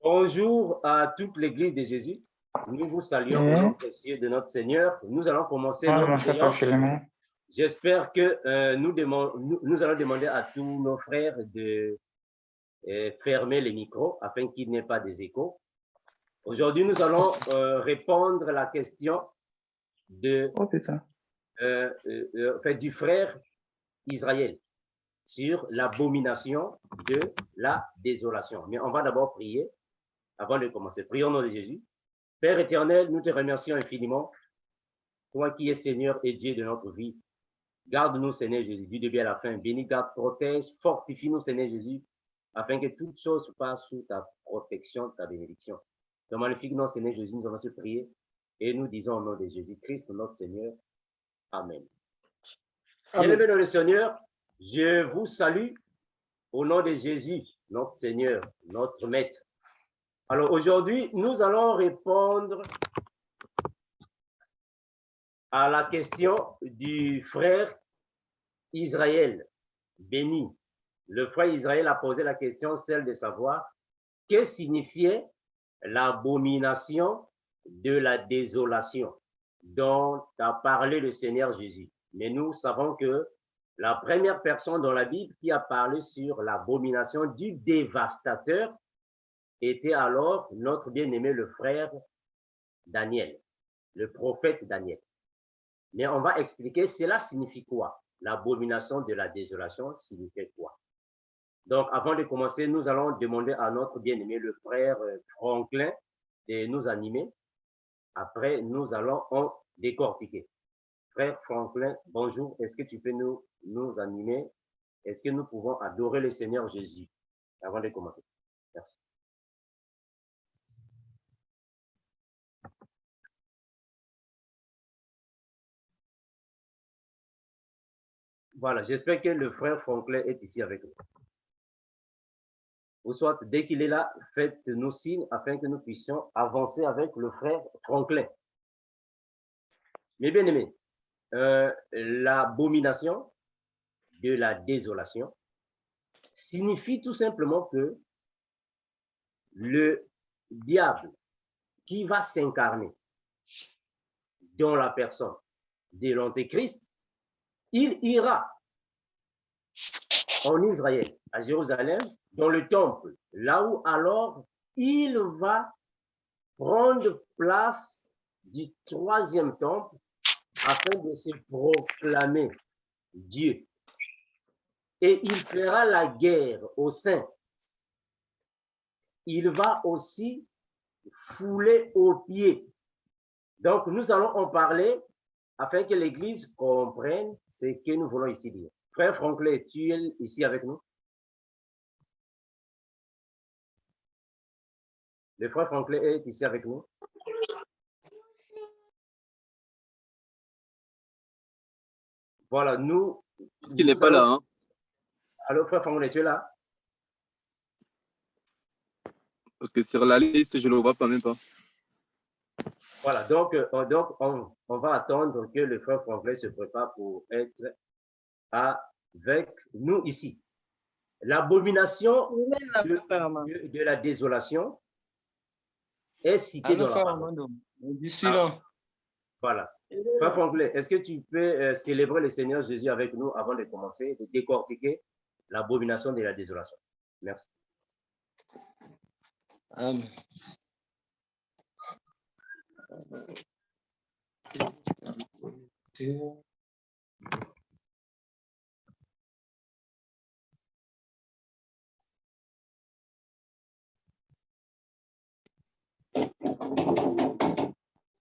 Bonjour à toute l'Église de Jésus. Nous vous saluons au nom précieux de notre Seigneur. Nous allons commencer notre séance. J'espère que nous allons demander à tous nos frères de fermer les micros afin qu'il n'y ait pas des échos. Aujourd'hui, nous allons répondre à la question du frère Israël sur l'abomination de la désolation. Mais on va d'abord prier avant de commencer. Prions au nom de Jésus. Père éternel, nous te remercions infiniment, toi qui es Seigneur et Dieu de notre vie. Garde-nous, Seigneur Jésus, du début à la fin. Bénis, garde, protège, fortifie-nous, Seigneur Jésus, afin que toutes choses passent sous ta protection, ta bénédiction. Dans le magnifique nom, Seigneur Jésus, nous allons se prier et nous disons au nom de Jésus-Christ, notre Seigneur. Amen. Bien-aimés dans le Seigneur, je vous salue au nom de Jésus, notre Seigneur, notre Maître. Alors aujourd'hui, nous allons répondre à la question du frère Israël béni. Le frère Israël a posé la question, celle de savoir que signifiait l'abomination de la désolation dont a parlé le Seigneur Jésus. Mais nous savons que la première personne dans la Bible qui a parlé sur l'abomination du dévastateur était alors notre bien-aimé le frère Daniel, le prophète Daniel. Mais on va expliquer cela signifie quoi. L'abomination de la désolation signifie quoi. Donc, avant de commencer, nous allons demander à notre bien-aimé le frère Franklin de nous animer. Après, nous allons en décortiquer. Frère Franklin, bonjour. Est-ce que tu peux nous animer? Est-ce que nous pouvons adorer le Seigneur Jésus avant de commencer? Merci. Voilà, j'espère que le frère Franklin est ici avec nous. Ou soit, dès qu'il est là, faites-nous signe afin que nous puissions avancer avec le frère Franklin. Mes bien-aimés, l'abomination de la désolation signifie tout simplement que le diable qui va s'incarner dans la personne de l'Antéchrist, il ira en Israël, à Jérusalem, dans le temple, là où alors il va prendre place du troisième temple afin de se proclamer Dieu. Et il fera la guerre aux saints. Il va aussi fouler aux pieds. Donc, nous allons en parler afin que l'Église comprenne ce que nous voulons ici dire. Frère Franklin, tu es ici avec nous? Le frère Franklin est ici avec nous? Voilà, nous... Parce qu'il n'est pas là. Hein? Alors, frère Franklin, tu es là? Parce que sur la liste, je ne le vois pas même pas. Voilà, donc on va attendre que le frère Franklin se prépare pour être avec nous ici. L'abomination de la désolation est citée dans la parole. Je suis là. Voilà. Frère Franklin, est-ce que tu peux célébrer le Seigneur Jésus avec nous avant de commencer, de décortiquer l'abomination de la désolation? Merci. Amen.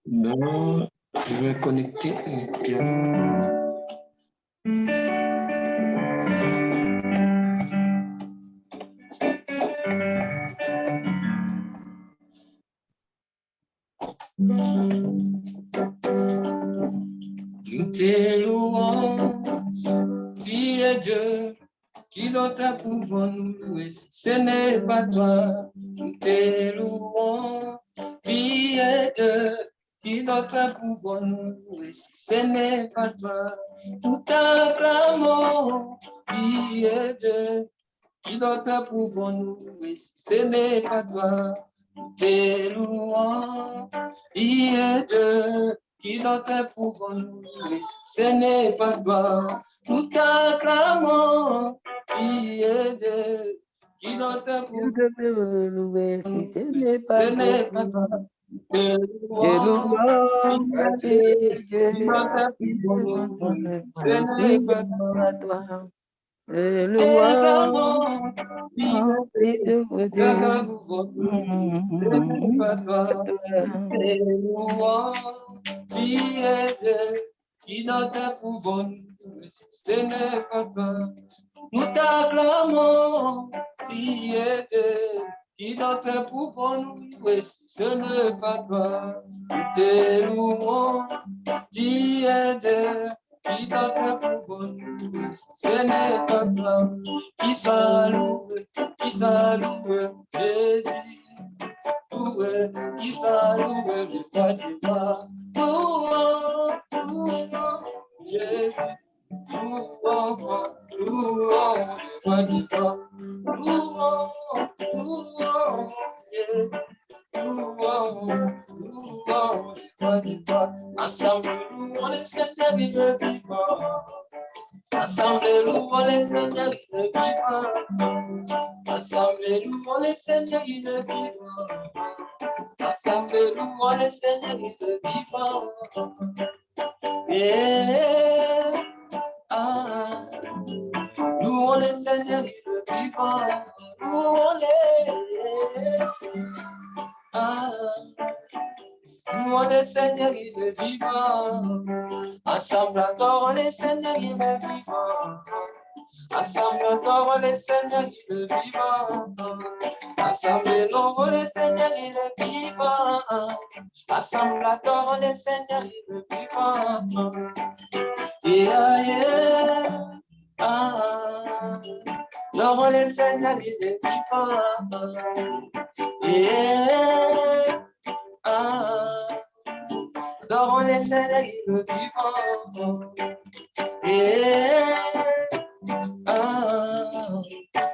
Bon, je vais connecter le piano. Nous te louons, tu es Dieu, qui d'autre pouvons nous louer si ce n'est pas toi. Nous te louons, tu es Dieu, qui d'autre pouvons nous louer si ce n'est pas toi. Nous t'acclamons, tu es Dieu, qui d'autre pouvons nous louer si ce n'est pas toi. tes louanges. Il est Dieu qui d'autre pouvons louer, ce n'est pas toi. Nous t'acclamons, il est Dieu qui d'autre pouvons louer, ce n'est pas toi. Tes louanges, il est Dieu qui d'autre pouvons louer, ce n'est pas toi. T'acclamons, il est Dieu qui d'autre pouvons louer, ce n'est pas toi. Tes louanges, tu es Dieu, qui d'autre pouvons nous, ce n'est pas toi. Nous t'acclamons, tu es Dieu, qui d'autre pouvons nous, ce n'est pas toi. Tes louanges, tu es Dieu, qui d'autre pouvons nous, ce n'est pas toi. Qui salue Jésus. Qui salue le roi des rois. Louange, Jésus. Louange, roi des rois. Louange, Jésus. Louange, roi des rois. Ensemble, louons le Seigneur, il est vivant. Ensemble, louons le Seigneur, il est vivant. Ensemble, louons le Seigneur, il est vivant. Ensemble, louons le Seigneur, il est vivant. Louons le Seigneur, il est vivant. Louons-le. Louons le Seigneur, il est vivant. Ensemble, adorons le Seigneur, il est vivant. Ensemble, adorons le Seigneur, il est vivant. Ensemble, louons le Seigneur, il est vivant. Ensemble, adorons le Seigneur, il est vivant. Adorons le Seigneur, il est vivant. Adorons le Seigneur, il est vivant.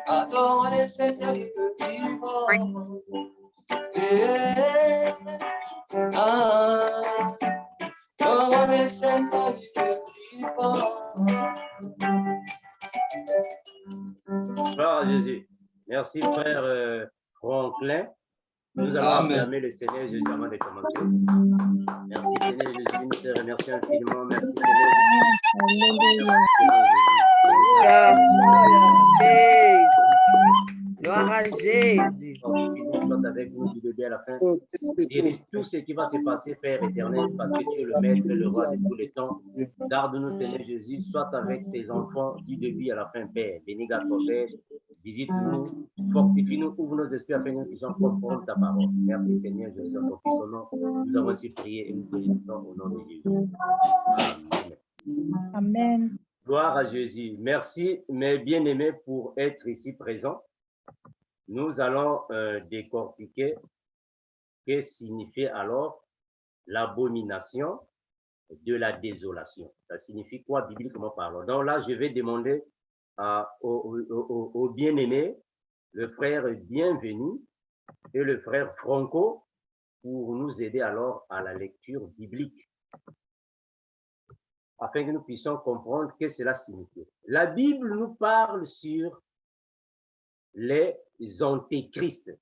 Adorons le Seigneur, il est vivant. Adorons le Seigneur, il est vivant. Gloire à Jésus. Merci, frère Franklin. Nous allons acclamer le Seigneur Jésus avant de commencer. Merci, Seigneur Jésus. Nous te remercions infiniment. Merci, Seigneur Jésus. Gloire à Jésus. Soit avec nous du début à la fin. Dirige tout ce qui va se passer, Père éternel, parce que tu es le Maître et le Roi de tous les temps. Garde-nous, Seigneur Jésus. Soit avec tes enfants du début à la fin, Père. Bénis, garde, protège. Visite-nous, fortifie-nous, ouvre nos esprits afin que nous puissions comprendre ta parole. Merci, Seigneur Jésus. En ton puissant nom, nous avons ainsi prié et nous te disons au nom de Jésus. Amen. Amen. Gloire à Jésus. Merci, mes bien-aimés, pour être ici présents. Nous allons décortiquer que signifie alors l'abomination de la désolation. Ça signifie quoi bibliquement parlant? Donc là, je vais demander au bien-aimé, le frère Bienvenu et le frère Franco pour nous aider alors à la lecture biblique, afin que nous puissions comprendre ce que cela signifie. La Bible nous parle sur les antéchrists,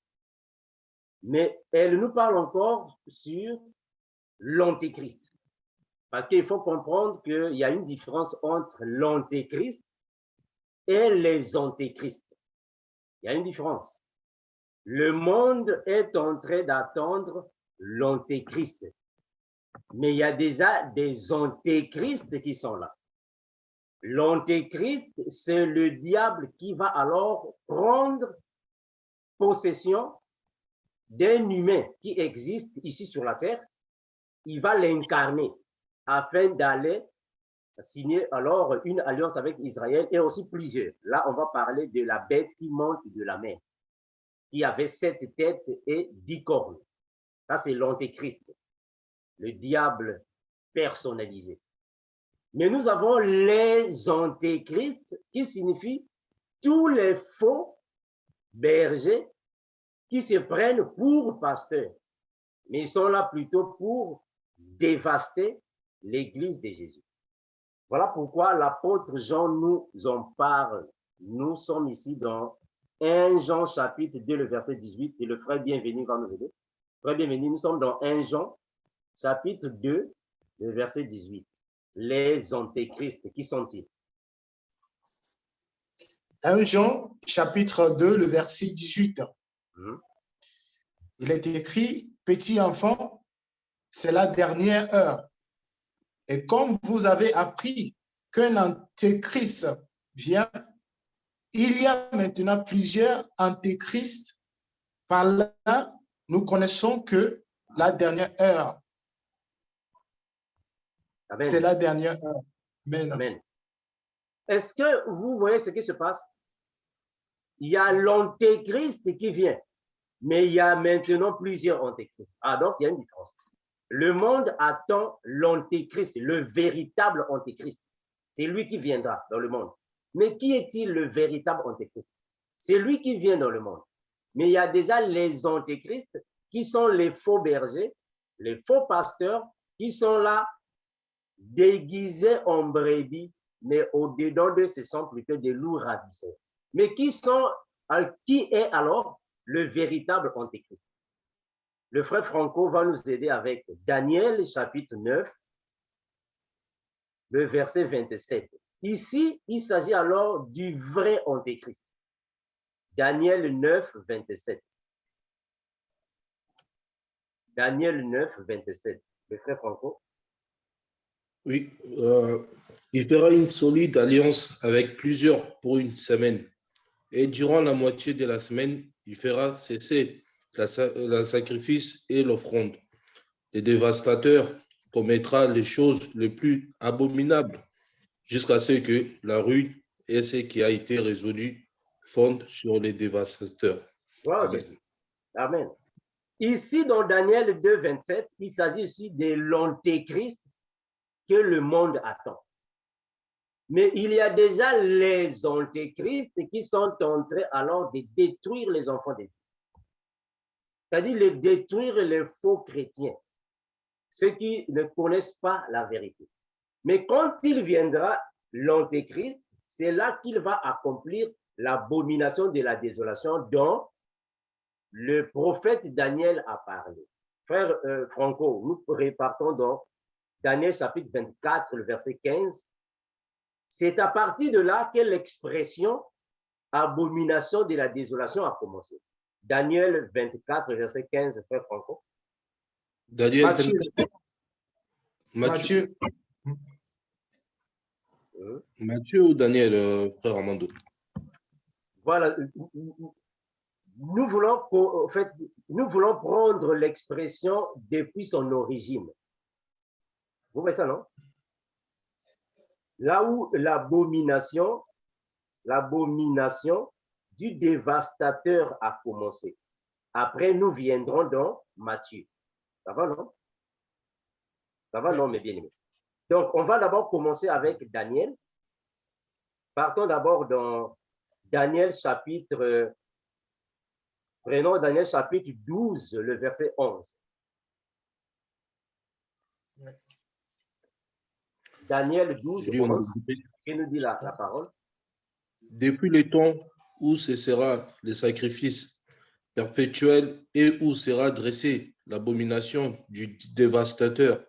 mais elle nous parle encore sur l'antéchrist. Parce qu'il faut comprendre qu'il y a une différence entre l'antéchrist et les antéchrists. Il y a une différence. Le monde est en train d'attendre l'antéchrist. Mais il y a déjà des antéchrists qui sont là. L'antéchrist, c'est le diable qui va alors prendre possession d'un humain qui existe ici sur la terre. Il va l'incarner afin d'aller signer alors une alliance avec Israël et aussi plusieurs. Là, on va parler de la bête qui monte de la mer, qui avait 7 têtes et 10 cornes. Ça, c'est l'antéchrist, le diable personnalisé. Mais nous avons les antéchrists qui signifient tous les faux bergers qui se prennent pour pasteurs, mais ils sont là plutôt pour dévaster l'Église de Jésus. Voilà pourquoi l'apôtre Jean nous en parle. Nous sommes ici dans 1 Jean chapitre 2, le verset 18, et le frère Bienvenu va nous aider. Frère Bienvenu, nous sommes dans 1 Jean chapitre 2, le verset 18. Les antéchrists, qui sont-ils? 1 Jean chapitre 2, le verset 18. Mhm. Il est écrit, petit enfant, c'est la dernière heure. Et comme vous avez appris qu'un antéchrist vient, il y a maintenant plusieurs antéchrists. Par là, nous connaissons que la dernière heure, Amen. c'est la dernière heure. Amen. Amen. Est-ce que vous voyez ce qui se passe? Il y a l'antéchrist qui vient, mais il y a maintenant plusieurs antéchrists. Ah, donc il y a une différence. Le monde attend l'antéchrist, le véritable antéchrist. C'est lui qui viendra dans le monde. Mais qui est-il le véritable antéchrist? C'est lui qui vient dans le monde. Mais il y a déjà les antéchrists qui sont les faux bergers, les faux pasteurs qui sont là déguisés en brebis, mais au-dedans d'eux, ce sont plutôt des loups ravisseurs. Mais qui est alors le véritable antéchrist? Le frère Franco va nous aider avec Daniel chapitre 9, le verset 27. Ici, il s'agit alors du vrai antéchrist. Daniel 9, 27. Daniel 9, 27. Le frère Franco. Oui, il fera une solide alliance avec plusieurs pour une semaine. Et durant la moitié de la semaine, il fera cesser la sacrifice et l'offrande. Le dévastateur commettra les choses les plus abominables jusqu'à ce que la ruine et ce qui a été résolu fondent sur les dévastateurs. Wow, Amen. Jésus. Amen. Ici, dans Daniel 2, 27, il s'agit ici de l'antéchrist que le monde attend. Mais il y a déjà les antéchrists qui sont en train alors de détruire les enfants de Dieu. C'est-à-dire de détruire les faux chrétiens, ceux qui ne connaissent pas la vérité. Mais quand il viendra, l'antéchrist, c'est là qu'il va accomplir l'abomination de la désolation dont le prophète Daniel a parlé. Frère Franco, nous repartons dans Daniel chapitre 24, le verset 15. C'est à partir de là que l'expression abomination de la désolation a commencé. Daniel 24, verset 15, frère Franco. Daniel Matthieu. 24. Matthieu. Matthieu ou Daniel, frère Armando? Voilà. Nous voulons prendre l'expression depuis son origine. Vous voyez ça, non? Là où l'abomination du dévastateur a commencé. Après, nous viendrons dans Matthieu. Ça va, non? Ça va, non, mes bien-aimés? Donc, on va d'abord commencer avec Daniel. Partons d'abord dans Daniel chapitre... Prenons Daniel chapitre 12, le verset 11. Daniel 12, 11. Qui nous dit la parole? Depuis le temps où cessera le sacrifice perpétuel et où sera dressée l'abomination du dévastateur,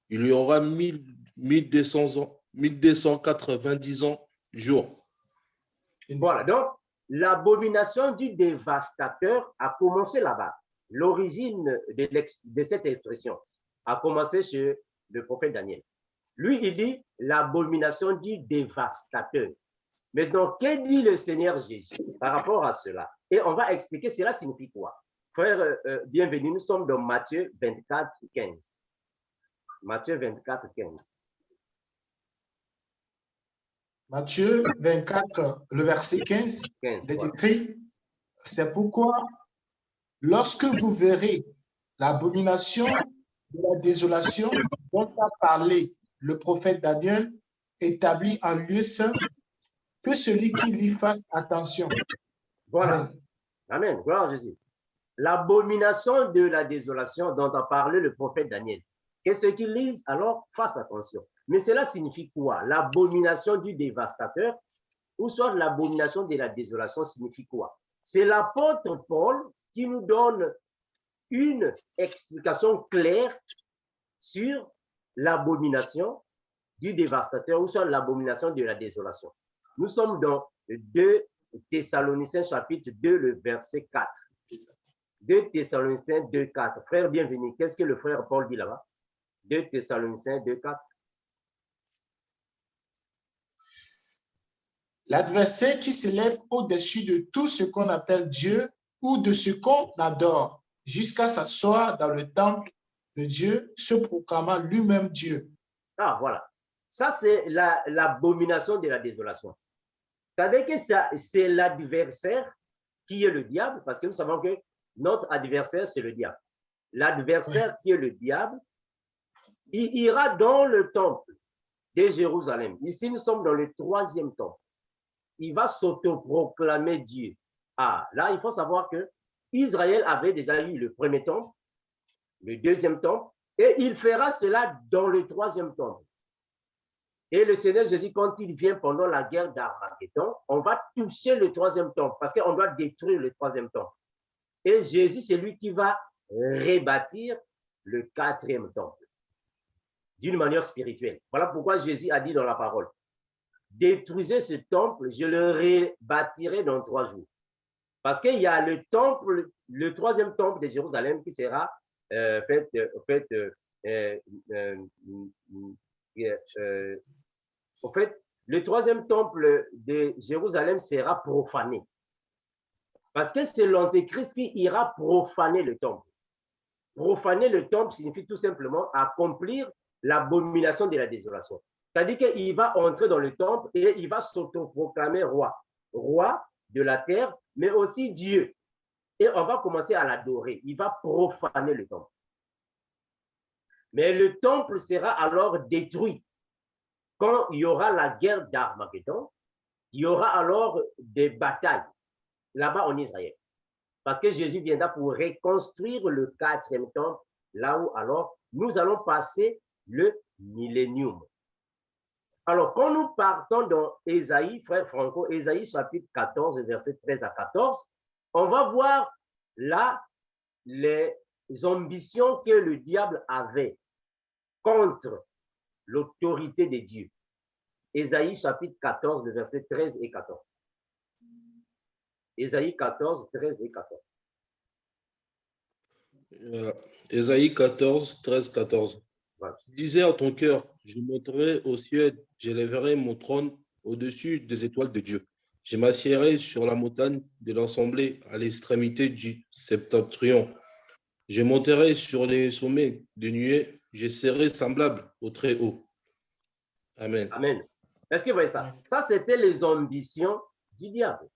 il y aura 1290 ans jour. Voilà, donc l'abomination du dévastateur a commencé là-bas. L'origine de cette expression a commencé chez le prophète Daniel. Lui, il dit l'abomination du dévastateur. Mais donc, que dit le Seigneur Jésus par rapport à cela? Et on va expliquer cela signifie quoi. Frère, bienvenue, nous sommes dans Matthieu 24, 15. Matthieu 24, 15. Matthieu 24, le verset 15, il est écrit, c'est pourquoi, lorsque vous verrez l'abomination de la désolation dont a parlé le prophète Daniel, établi en lieu saint, que celui qui y fasse attention. Voilà. Amen. Amen. Gloire à Jésus. L'abomination de la désolation dont a parlé le prophète Daniel. Qu'est-ce qu'ils lisent? Alors, fasse attention. Mais cela signifie quoi? L'abomination du dévastateur ou soit l'abomination de la désolation signifie quoi? C'est l'apôtre Paul qui nous donne une explication claire sur l'abomination du dévastateur ou soit l'abomination de la désolation. Nous sommes dans 2 Thessaloniciens chapitre 2, le verset 4. 2 Thessaloniciens 2, 4. Frère, bienvenue. Qu'est-ce que le frère Paul dit là-bas? 2 Thessaloniciens 2, 4. L'adversaire qui s'élève au-dessus de tout ce qu'on appelle Dieu ou de ce qu'on adore, jusqu'à s'asseoir dans le temple de Dieu, se proclamant lui-même Dieu. Ah, voilà. Ça, c'est l'abomination de la désolation. C'est-à-dire que c'est l'adversaire qui est le diable, parce que nous savons que notre adversaire, c'est le diable. L'adversaire qui est le diable, il ira dans le temple de Jérusalem. Ici, nous sommes dans le 3e temple. Il va s'autoproclamer Dieu. Ah, là, il faut savoir que Israël avait déjà eu le 1er temple, le 2e temple, et il fera cela dans le 3e temple. Et le Seigneur Jésus, quand il vient pendant la guerre d'Armageddon, on va toucher le 3e temple, parce qu'on doit détruire le 3e temple. Et Jésus, c'est lui qui va rebâtir le 4e temple, d'une manière spirituelle. Voilà pourquoi Jésus a dit dans la parole, détruisez ce temple, je le rebâtirai dans 3 jours. Parce qu'il y a le temple, le 3e temple de Jérusalem qui sera le 3e temple de Jérusalem sera profané. Parce que c'est l'Antéchrist qui ira profaner le temple. Profaner le temple signifie tout simplement accomplir l'abomination de la désolation. C'est-à-dire qu'il va entrer dans le temple et il va s'autoproclamer roi. Roi de la terre, mais aussi Dieu. Et on va commencer à l'adorer. Il va profaner le temple. Mais le temple sera alors détruit. Quand il y aura la guerre d'Armageddon, il y aura alors des batailles là-bas en Israël. Parce que Jésus viendra pour reconstruire le 4e temple, là où alors nous allons passer le millénium. Alors, quand nous partons dans Ésaïe, frère Franco, Ésaïe chapitre 14, verset 13 à 14, on va voir là les ambitions que le diable avait contre l'autorité de Dieu. Ésaïe chapitre 14, verset 13 et 14. Ésaïe 14, 13 et 14. Ésaïe 14, 13, 14. Voilà. Disais à ton cœur, je monterai au ciel, j'élèverai mon trône au-dessus des étoiles de Dieu. Je m'assiérai sur la montagne de l'Assemblée à l'extrémité du septentrion. Je monterai sur les sommets des nuées, je serai semblable au Très-Haut. Amen. Amen. Est-ce que vous voyez ça? Ça, c'était les ambitions du diable.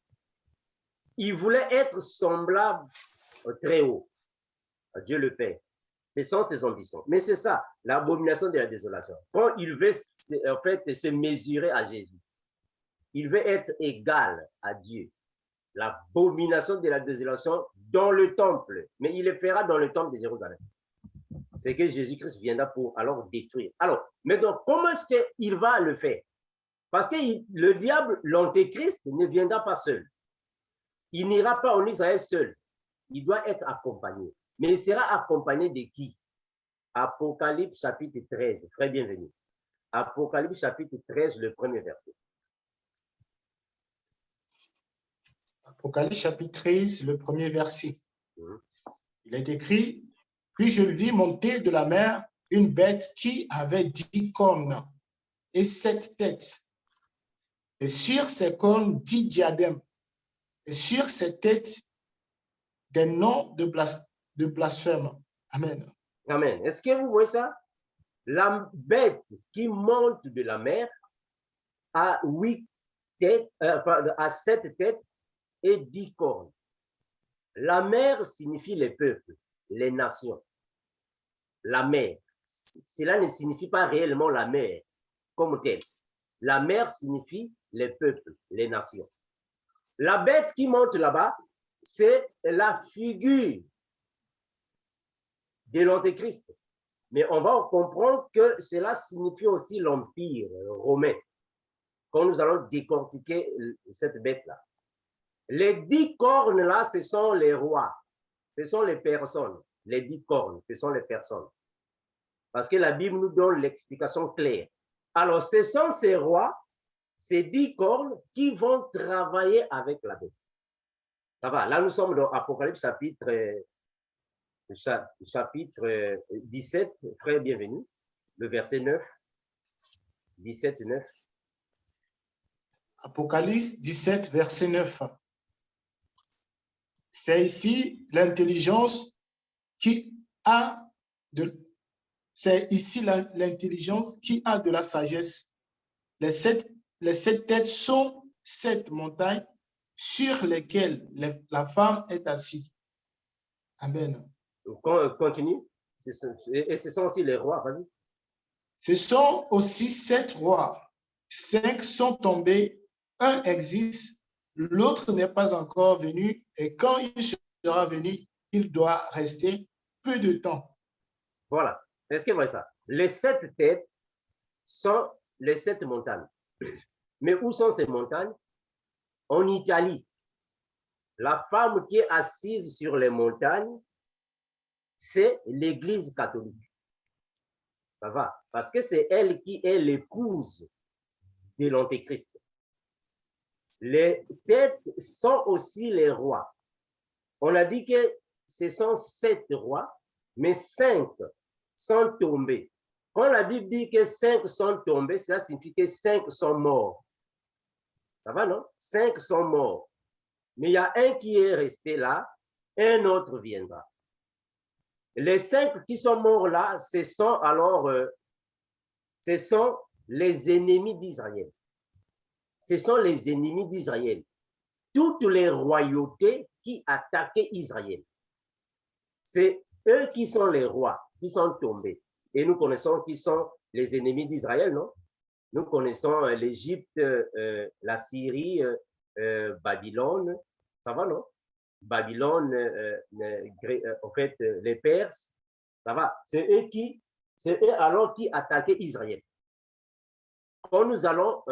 Il voulait être semblable au Très-Haut, à Dieu le Père. Ce sont ses ambitions. Mais c'est ça, l'abomination de la désolation. Quand il veut en fait se mesurer à Jésus, il veut être égal à Dieu. L'abomination de la désolation dans le temple, mais il le fera dans le temple de Jérusalem. C'est que Jésus-Christ viendra pour alors détruire. Alors, maintenant, comment est-ce qu'il va le faire? Parce que le diable, l'antéchrist, ne viendra pas seul. Il n'ira pas en Israël seul. Il doit être accompagné. Mais il sera accompagné de qui? Apocalypse chapitre 13. Très bienvenue. Apocalypse chapitre 13, le premier verset. Apocalypse chapitre 13, le premier verset. Il est écrit, puis je vis monter de la mer une bête qui avait 10 cornes et 7 têtes. Et sur ses cornes 10 diadèmes. Et sur ses têtes des noms de blasphème. Amen. Amen. Est-ce que vous voyez ça? La bête qui monte de la mer a 8 têtes, a 7 têtes et 10 cornes. La mer signifie les peuples, les nations. La mer. Cela ne signifie pas réellement la mer comme telle. La mer signifie les peuples, les nations. La bête qui monte là-bas, c'est la figure de l'Antéchrist. Mais on va comprendre que cela signifie aussi l'Empire romain, quand nous allons décortiquer cette bête-là. Les 10 cornes-là, ce sont les rois, ce sont les personnes. Les 10 cornes, ce sont les personnes. Parce que la Bible nous donne l'explication claire. Alors, ce sont ces rois, ces 10 cornes qui vont travailler avec la bête. Ça va, là nous sommes dans Apocalypse chapitre 17, frère, bienvenue, le verset 9, 17, 9. Apocalypse 17, verset 9. C'est ici l'intelligence qui a de... C'est ici l'intelligence qui a de la sagesse. Les sept têtes sont 7 montagnes sur lesquelles la femme est assise. Amen. Continue. Et ce sont aussi les rois, vas-y. Ce sont aussi 7 rois. 5 sont tombés, un existe, l'autre n'est pas encore venu, et quand il sera venu, il doit rester peu de temps. Voilà. Est-ce que vous voyez ça? Les 7 têtes sont les 7 montagnes. Mais où sont ces montagnes? En Italie. La femme qui est assise sur les montagnes, c'est l'Église catholique. Ça va? Parce que c'est elle qui est l'épouse de l'Antéchrist. Les têtes sont aussi les rois. On a dit que ce sont 7 rois, mais 5 sont tombés. Quand la Bible dit que 5 sont tombés, cela signifie que 5 sont morts. Ça va, non? 5 sont morts. Mais il y a un qui est resté là, un autre viendra. Les 5 qui sont morts là, ce sont les ennemis d'Israël. Ce sont les ennemis d'Israël. Toutes les royautés qui attaquaient Israël. C'est eux qui sont les rois, qui sont tombés. Et nous connaissons qui sont les ennemis d'Israël, non? Nous connaissons l'Égypte, la Syrie, Babylone. Ça va, non? Babylone, en fait, les Perses. Ça va? C'est eux alors qui attaquaient Israël. Quand nous allons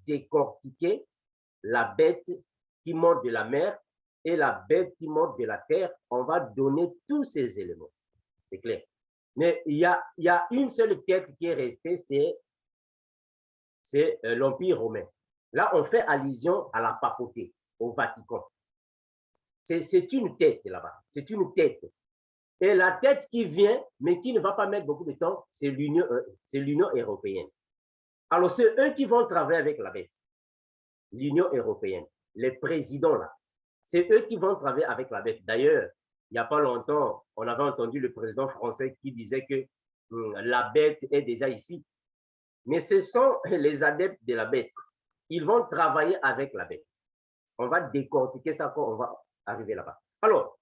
décortiquer la bête qui monte de la mer et la bête qui monte de la terre, on va donner tous ces éléments. C'est clair. Mais il y a une seule tête qui est restée, c'est l'Empire romain. Là, on fait allusion à la papauté, au Vatican. C'est une tête là-bas, c'est une tête. Et la tête qui vient, mais qui ne va pas mettre beaucoup de temps, c'est l'Union européenne. Alors, c'est eux qui vont travailler avec la bête, l'Union européenne, les présidents là. C'est eux qui vont travailler avec la bête. D'ailleurs, il n'y a pas longtemps, on avait entendu le président français qui disait que la bête est déjà ici. Mais ce sont les adeptes de la bête. Ils vont travailler avec la bête. On va décortiquer ça quand on va arriver là-bas. Alors,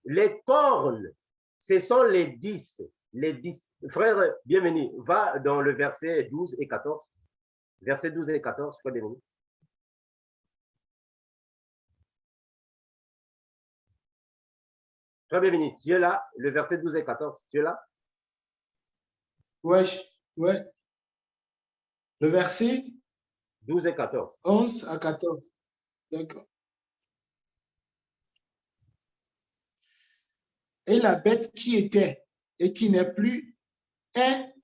les cornes, ce sont les 10. Les 10. Frère, bienvenue. Va dans le verset 12 et 14. Verset 12 et 14, frère, bienvenue. Frère, bienvenue. Tu es là, le verset 12 et 14. Tu es là? Ouais. Le verset 12 et 14. 11 à 14. D'accord. Et la bête qui était et qui n'est plus est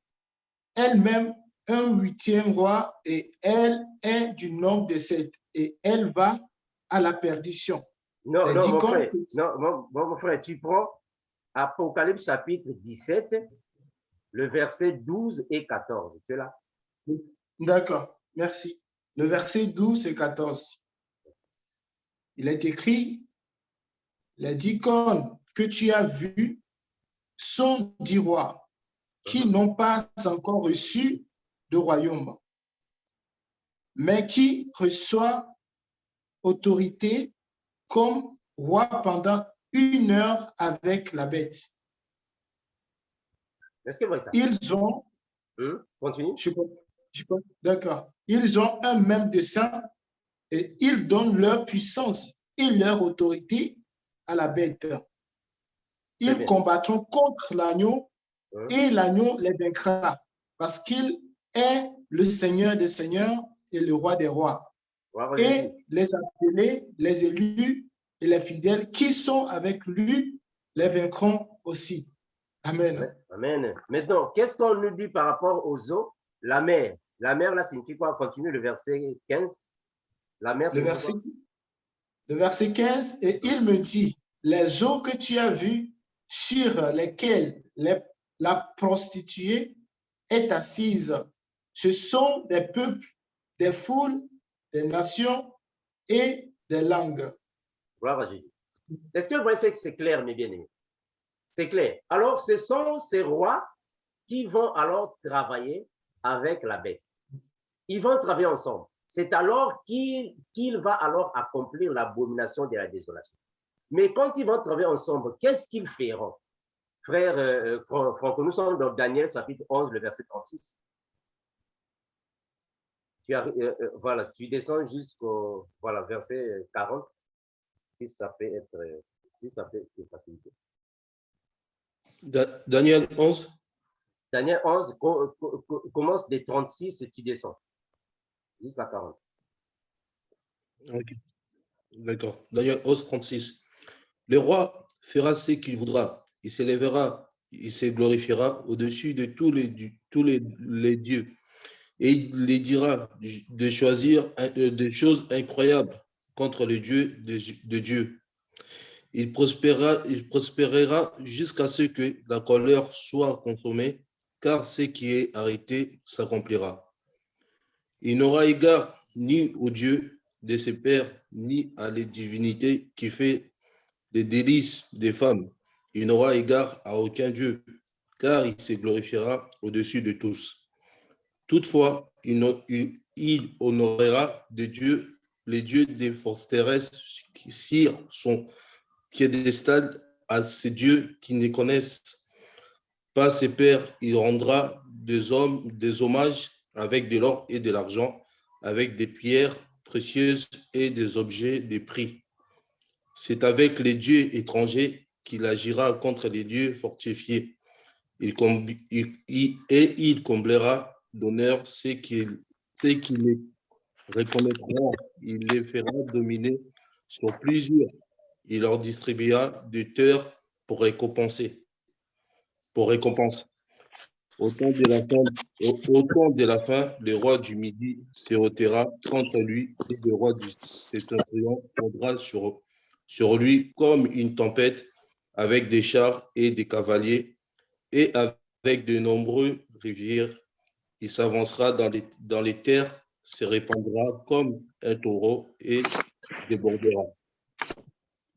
elle-même un 8e roi et elle est du nombre de 7 et elle va à la perdition. Non, mon frère, tu prends Apocalypse chapitre 17, le verset 12 et 14. Tu es là? D'accord, merci. Le verset 12 et 14. Il est écrit, les 10 cornes que tu as vues sont 10 rois qui n'ont pas encore reçu de royaume, mais qui reçoivent autorité comme roi pendant 1 heure avec la bête. Est-ce que vous voyez ça? Ils ont... Continue. D'accord. Ils ont un même dessein et ils donnent leur puissance et leur autorité à la bête. ils combattront contre l'agneau et l'agneau les vaincra parce qu'il est le Seigneur des seigneurs et le roi des rois. Et les appelés, les élus et les fidèles qui sont avec lui les vaincront aussi. Amen. Amen. Maintenant, qu'est-ce qu'on nous dit par rapport aux eaux? La mer. La mer, là, signifie quoi? Continue le verset 15. La mer, le verset 15, et il me dit, les eaux que tu as vues sur lesquelles la prostituée est assise, ce sont des peuples, des foules, des nations et des langues. Gloire à Jésus. Est-ce que vous voyez que c'est clair, mes bien-aimés? C'est clair. Alors, ce sont ces rois qui vont alors travailler avec la bête. Ils vont travailler ensemble. C'est alors qu'il va alors accomplir l'abomination de la désolation. Mais quand ils vont travailler ensemble, qu'est-ce qu'ils feront? Frère Franco, nous sommes dans Daniel chapitre 11, le verset 36. Voilà, tu descends jusqu'au verset 40, si ça peut être facilité. Daniel 11. Daniel 11 commence des 36, tu descends jusqu'à 40. Okay. D'accord. Daniel 11, 36. Le roi fera ce qu'il voudra. Il s'élèvera, il se glorifiera au-dessus de tous les dieux. Et il les dira de choisir des choses incroyables contre le Dieu de Dieu. Il prospérera jusqu'à ce que la colère soit consommée, car ce qui est arrêté s'accomplira. Il n'aura égard ni au Dieu de ses pères, ni à la divinité qui fait les délices des femmes. Il n'aura égard à aucun Dieu, car il se glorifiera au-dessus de tous. Toutefois, il honorera de Dieu, les dieux des forces terrestres qui sur son piédestal à ces dieux qui ne connaissent pas ses pères. Il rendra des hommages avec de l'or et de l'argent, avec des pierres précieuses et des objets de prix. C'est avec les dieux étrangers qu'il agira contre les dieux fortifiés. Il comblera d'honneur ceux qui les reconnaîtront. Il les fera dominer sur plusieurs. Il leur distribuera des terres pour récompense. Au temps de la fin, le roi du Midi se retira contre lui et le roi du Septentrion prendra sur lui comme une tempête avec des chars et des cavaliers et avec de nombreuses rivières. Il s'avancera dans les terres, se répandra comme un taureau et débordera.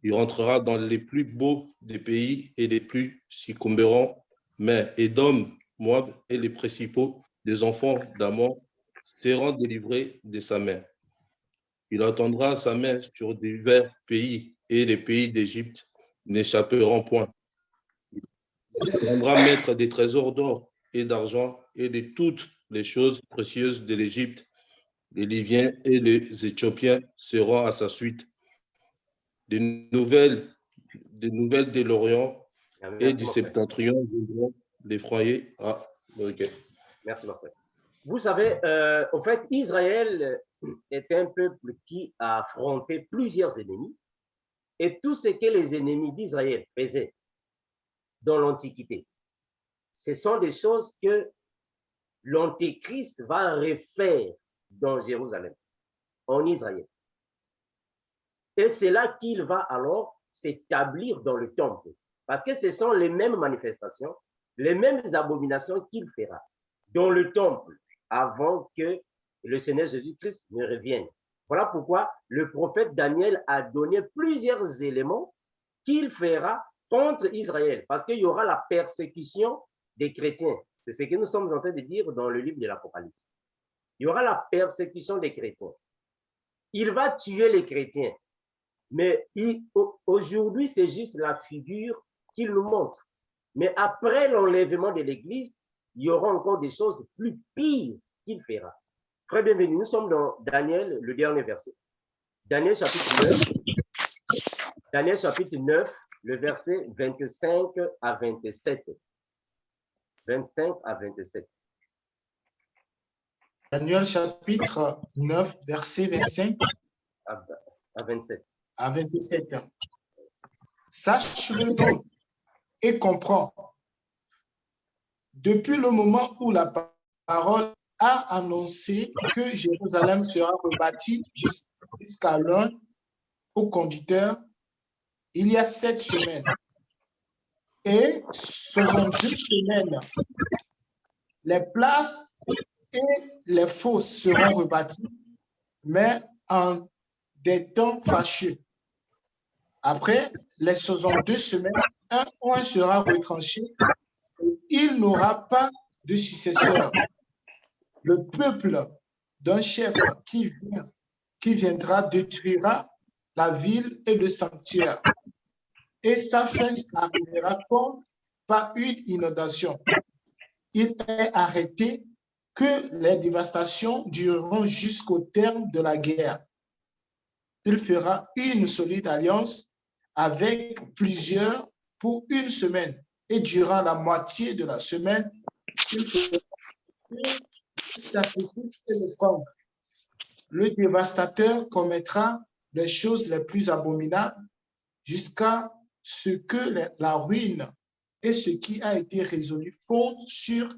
Il rentrera dans les plus beaux des pays et les plus succomberont, mais Édom, Moab et les principaux des enfants d'Ammon seront délivrés de sa main. Il attendra sa main sur divers pays et les pays d'Égypte n'échapperont point. Il rendra maître des trésors d'or et d'argent et de toutes les choses précieuses de l'Égypte. Les Libyens et les Éthiopiens seront à sa suite. Des nouvelles de l'Orient et du Septentrion viendront l'effrayer. Ok. Merci, mon frère. Vous savez, en fait, Israël est un peuple qui a affronté plusieurs ennemis et tout ce que les ennemis d'Israël faisaient dans l'Antiquité, ce sont des choses que l'Antéchrist va refaire dans Jérusalem, en Israël. Et c'est là qu'il va alors s'établir dans le temple. Parce que ce sont les mêmes manifestations, les mêmes abominations qu'il fera dans le temple avant que le Seigneur Jésus-Christ ne revienne. Voilà pourquoi le prophète Daniel a donné plusieurs éléments qu'il fera contre Israël. Parce qu'il y aura la persécution des chrétiens. C'est ce que nous sommes en train de dire dans le livre de l'Apocalypse. Il y aura la persécution des chrétiens. Il va tuer les chrétiens. Mais aujourd'hui, c'est juste la figure qu'il nous montre. Mais après l'enlèvement de l'Église, il y aura encore des choses plus pires qu'il fera. Très bienvenue. Nous sommes dans Daniel, le dernier verset. Daniel chapitre 9. Daniel chapitre 9, le verset 25 à 27. 25 à 27. Daniel chapitre 9, verset 25 À 27. à 27. Sache-le donc et comprends. Depuis le moment où la parole a annoncé que Jérusalem sera rebâtie jusqu'à l'un au conducteur, il y a 7 semaines. Et 62 semaines, les places et les fosses seront rebâties, mais en des temps fâcheux. Après les 62 semaines, un oint sera retranché et il n'aura pas de successeur. Le peuple d'un chef qui viendra détruira la ville et le sanctuaire. Et sa fin arrivera comme par une inondation. Il est arrêté que les dévastations dureront jusqu'au terme de la guerre. Il fera une solide alliance avec plusieurs pour une semaine. Et durant la moitié de la semaine, il fera un sacrifice et l'offrande. Le dévastateur commettra les choses les plus abominables jusqu'à ce que la ruine et ce qui a été résolu fondent sur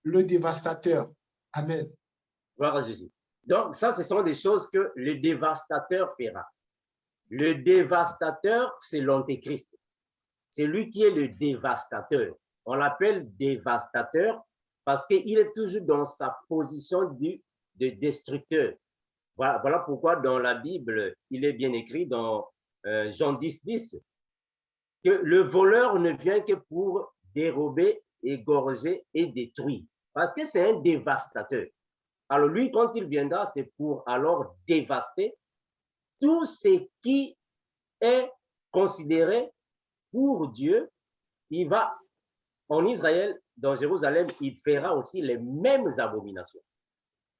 le dévastateur. Amen. Gloire à Jésus. Donc, ça, ce sont des choses que le dévastateur fera. Le dévastateur, c'est l'antéchrist. C'est lui qui est le dévastateur. On l'appelle dévastateur parce qu'il est toujours dans sa position de destructeur. Voilà pourquoi dans la Bible, il est bien écrit dans Jean 10, 10, que le voleur ne vient que pour dérober, égorger et détruire. Parce que c'est un dévastateur. Alors lui, quand il viendra, c'est pour alors dévaster tout ce qui est considéré pour Dieu. Il va en Israël, dans Jérusalem, il fera aussi les mêmes abominations.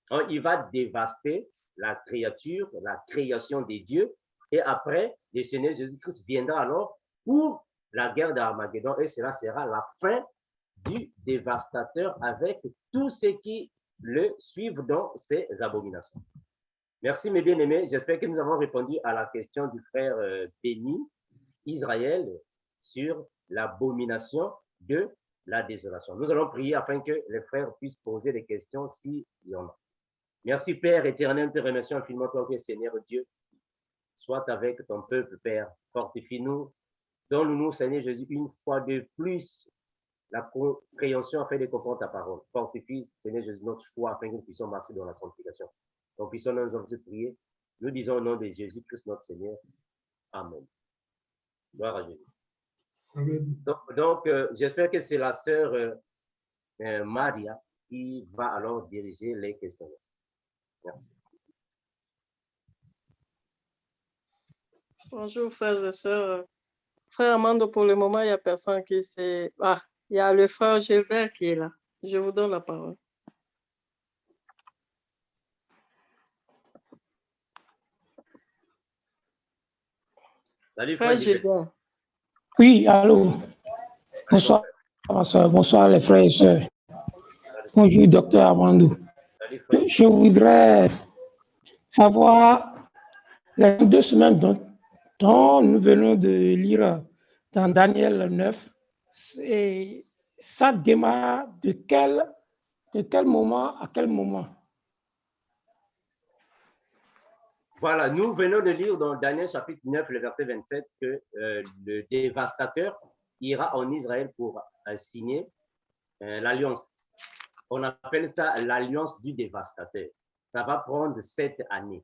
Alors, il va dévaster la créature, la création des dieux. Et après, le Seigneur Jésus-Christ viendra alors pour la guerre d'Armageddon. Et cela sera la fin du dévastateur avec tous ceux qui le suivent dans ces abominations. Merci mes bien-aimés. J'espère que nous avons répondu à la question du frère Béni, Israël, sur l'abomination de la désolation. Nous allons prier afin que les frères puissent poser des questions s'il y en a. Merci Père éternel, te remercions infiniment, toi, Seigneur Dieu. Sois avec ton peuple, Père. Fortifie-nous. Donne-nous, Seigneur Jésus, une fois de plus, la compréhension afin de comprendre ta parole. Fortifie, Seigneur Jésus, notre foi afin que nous puissions marcher dans la sanctification. Donc, puissions nous en prier. Nous disons au nom de Jésus-Christ, notre Seigneur. Amen. Gloire à Jésus. Amen. Donc j'espère que c'est la sœur Maria qui va alors diriger les questions. Merci. Bonjour, frères et sœurs. Frère Armando, pour le moment, il n'y a personne qui sait. Ah, il y a le frère Gilbert qui est là. Je vous donne la parole. Salut, frère Gilbert. Oui, allô. Bonsoir, bonsoir les frères et sœurs. Bonjour, docteur Armando. Je voudrais savoir les 2 semaines dont nous venons de lire dans Daniel 9, et ça démarre de quel moment à quel moment? Voilà, nous venons de lire dans Daniel chapitre 9, le verset 27, que le dévastateur ira en Israël pour signer l'alliance. On appelle ça l'alliance du dévastateur. Ça va prendre 7 années.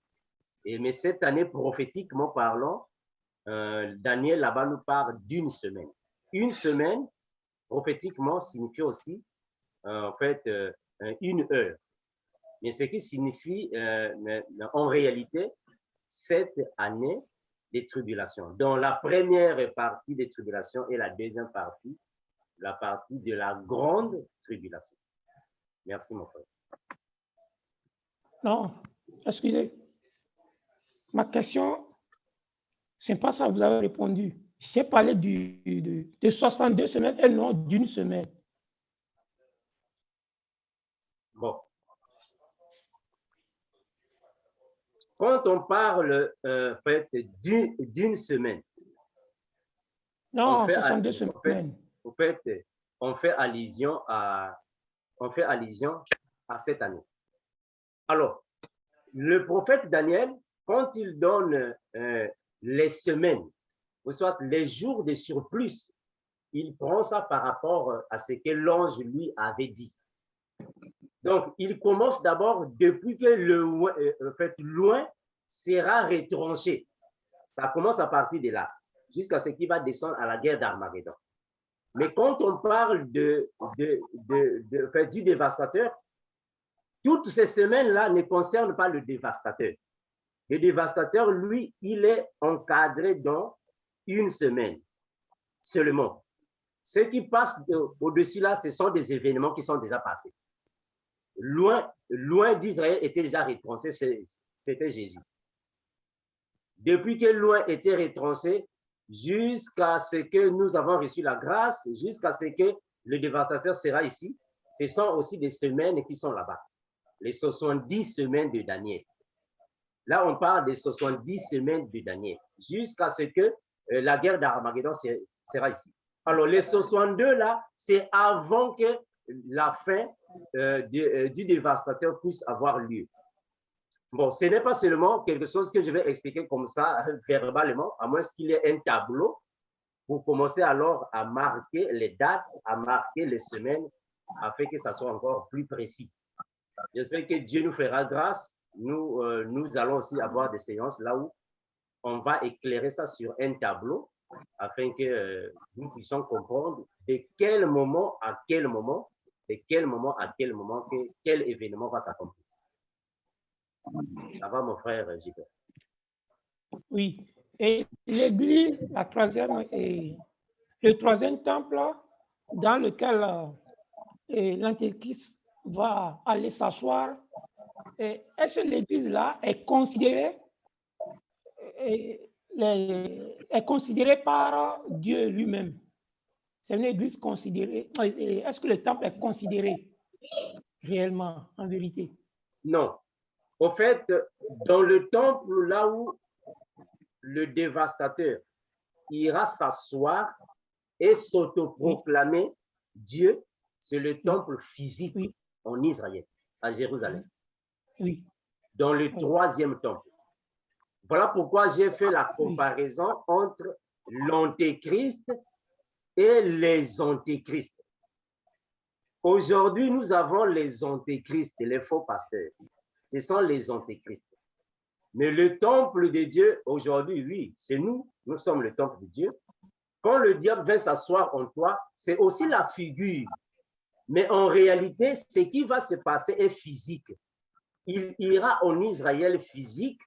Mais cette année, prophétiquement parlant, Daniel là-bas nous parle d'une semaine. Une semaine, prophétiquement, signifie aussi en fait une heure. Mais ce qui signifie en réalité 7 années de tribulation. Dans la première partie des tribulations et la deuxième partie, la partie de la grande tribulation. Merci mon frère. Non, excusez. Ma question, c'est pas ça, vous avez répondu. j'ai parlé de 62 semaines et non d'une semaine. Bon. Quand on parle en fait, d'une semaine, non, 62 semaines. En fait, on fait allusion à cette année. Alors, le prophète Daniel, quand il donne les semaines, ou soit les jours de surplus, il prend ça par rapport à ce que l'ange lui avait dit. Donc, il commence d'abord depuis que loin sera retranché. Ça commence à partir de là, jusqu'à ce qu'il va descendre à la guerre d'Armageddon. Mais quand on parle du dévastateur, toutes ces semaines-là ne concernent pas le dévastateur. Le dévastateur, lui, il est encadré dans une semaine seulement. Ce qui passe au-dessus là, ce sont des événements qui sont déjà passés. Loin d'Israël était déjà retranché, c'était Jésus. Depuis que loin était retranché, jusqu'à ce que nous avons reçu la grâce, jusqu'à ce que le dévastateur sera ici, ce sont aussi des semaines qui sont là-bas. Les 70 semaines de Daniel. Là, on parle des 70 semaines de Daniel, jusqu'à ce que la guerre d'Armageddon sera ici. Alors, les 62 là, c'est avant que la fin du dévastateur puisse avoir lieu. Bon, ce n'est pas seulement quelque chose que je vais expliquer comme ça, verbalement, à moins qu'il y ait un tableau pour commencer alors à marquer les dates, à marquer les semaines, afin que ça soit encore plus précis. J'espère que Dieu nous fera grâce. Nous allons aussi avoir des séances là où on va éclairer ça sur un tableau afin que nous puissions comprendre de quel moment à quel moment, quel événement va s'accomplir. Ça va, mon frère Gilbert? Oui. Et l'Église, le troisième temple dans lequel l'Antéchrist va aller s'asseoir, est-ce que l'Église là est considérée par Dieu lui-même? C'est une Église considérée. Est-ce que le temple est considéré réellement, en vérité? Non. Au fait, dans le temple, là où le dévastateur ira s'asseoir et s'autoproclamer Dieu, c'est le temple physique en Israël, à Jérusalem. Oui. Dans le troisième temple. Voilà pourquoi j'ai fait la comparaison entre l'Antéchrist et les antéchrists. Aujourd'hui, nous avons les antéchrists, les faux pasteurs. Ce sont les antéchrists. Mais le temple de Dieu, aujourd'hui, oui, c'est nous. Nous sommes le temple de Dieu. Quand le diable vient s'asseoir en toi, c'est aussi la figure. Mais en réalité, ce qui va se passer est physique. Il ira en Israël physique,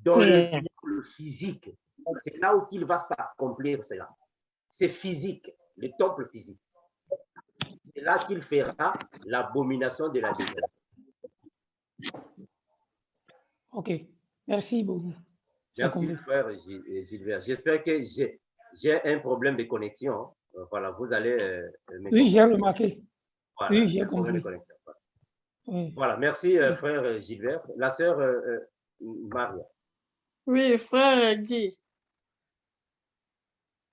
dans le temple physique. C'est là où il va s'accomplir cela. C'est physique, le temple physique. C'est là qu'il fera l'abomination de la désolation. Ok, merci beaucoup. Merci, frère Gilbert. J'espère que j'ai un problème de connexion. Voilà, vous allez... oui, j'ai remarqué. Voilà, oui, j'ai compris. Voilà. Oui. Voilà, merci, frère Gilbert. La sœur Maria. Oui, frère Guy.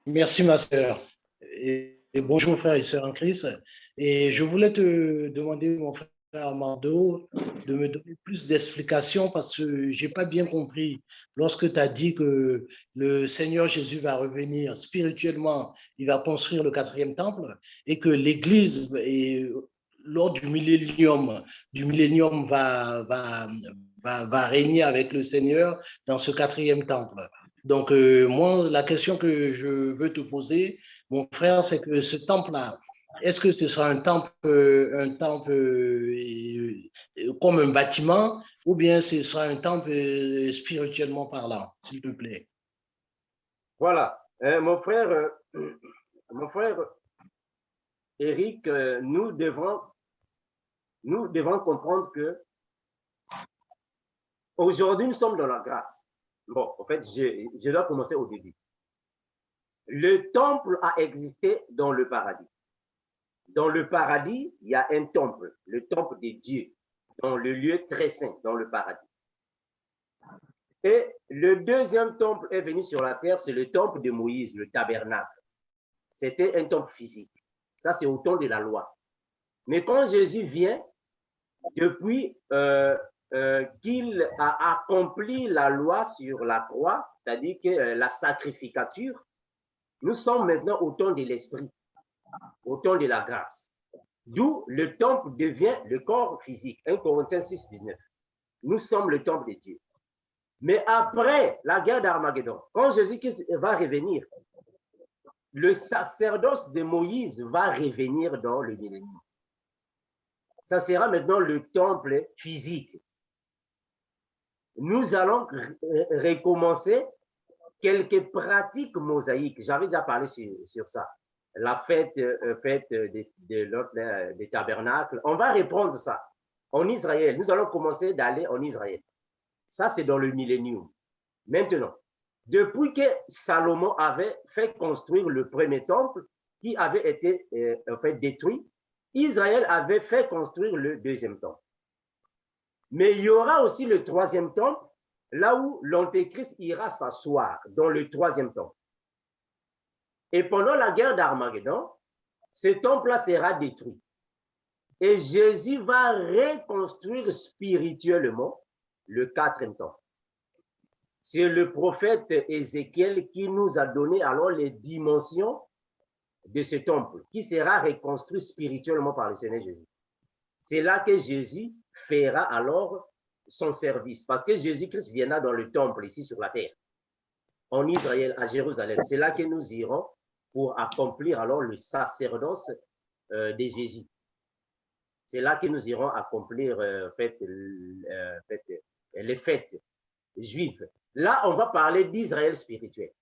Merci, ma sœur. Et bonjour, frères et sœurs en Christ. Et je voulais te demander, mon frère Armando, de me donner plus d'explications parce que je n'ai pas bien compris. Lorsque tu as dit que le Seigneur Jésus va revenir spirituellement, il va construire le 4e temple et que l'Église, lors du millénium va régner avec le Seigneur dans ce 4e temple. Donc, moi, la question que je veux te poser, mon frère, c'est que ce temple-là, est-ce que ce sera un temple comme un bâtiment ou bien ce sera un temple spirituellement parlant, s'il te plaît? Voilà. Mon frère Eric, nous devons comprendre que aujourd'hui, nous sommes dans la grâce. Bon, en fait, je dois commencer au début. Le temple a existé dans le paradis. Dans le paradis, il y a un temple, le temple des dieux, dans le lieu très saint, dans le paradis. Et le deuxième temple est venu sur la terre, c'est le temple de Moïse, le tabernacle. C'était un temple physique. Ça, c'est au temps de la loi. Mais quand Jésus vient, depuis qu'il a accompli la loi sur la croix, c'est-à-dire que la sacrificature, nous sommes maintenant au temps de l'esprit, au temps de la grâce. D'où le temple devient le corps physique. 1 Corinthiens 6, 19. Nous sommes le temple de Dieu. Mais après la guerre d'Armageddon, quand Jésus-Christ va revenir, le sacerdoce de Moïse va revenir dans le millénaire. Ça sera maintenant le temple physique. Nous allons recommencer quelques pratiques mosaïques. J'avais déjà parlé sur ça. La fête des tabernacles. On va reprendre ça en Israël. Nous allons commencer d'aller en Israël. Ça, c'est dans le millénium. Maintenant, depuis que Salomon avait fait construire le premier temple qui avait été détruit, Israël avait fait construire le deuxième temple. Mais il y aura aussi le troisième temple, là où l'Antéchrist ira s'asseoir, dans le troisième temple. Et pendant la guerre d'Armageddon, ce temple-là sera détruit. Et Jésus va reconstruire spirituellement le quatrième temple. C'est le prophète Ézéchiel qui nous a donné alors les dimensions de ce temple, qui sera reconstruit spirituellement par le Seigneur Jésus. C'est là que Jésus fera alors son service, parce que Jésus-Christ viendra dans le temple ici sur la terre, en Israël, à Jérusalem. C'est là que nous irons pour accomplir alors le sacerdoce de Jésus. C'est là que nous irons accomplir les fêtes juives. Là, on va parler d'Israël spirituel.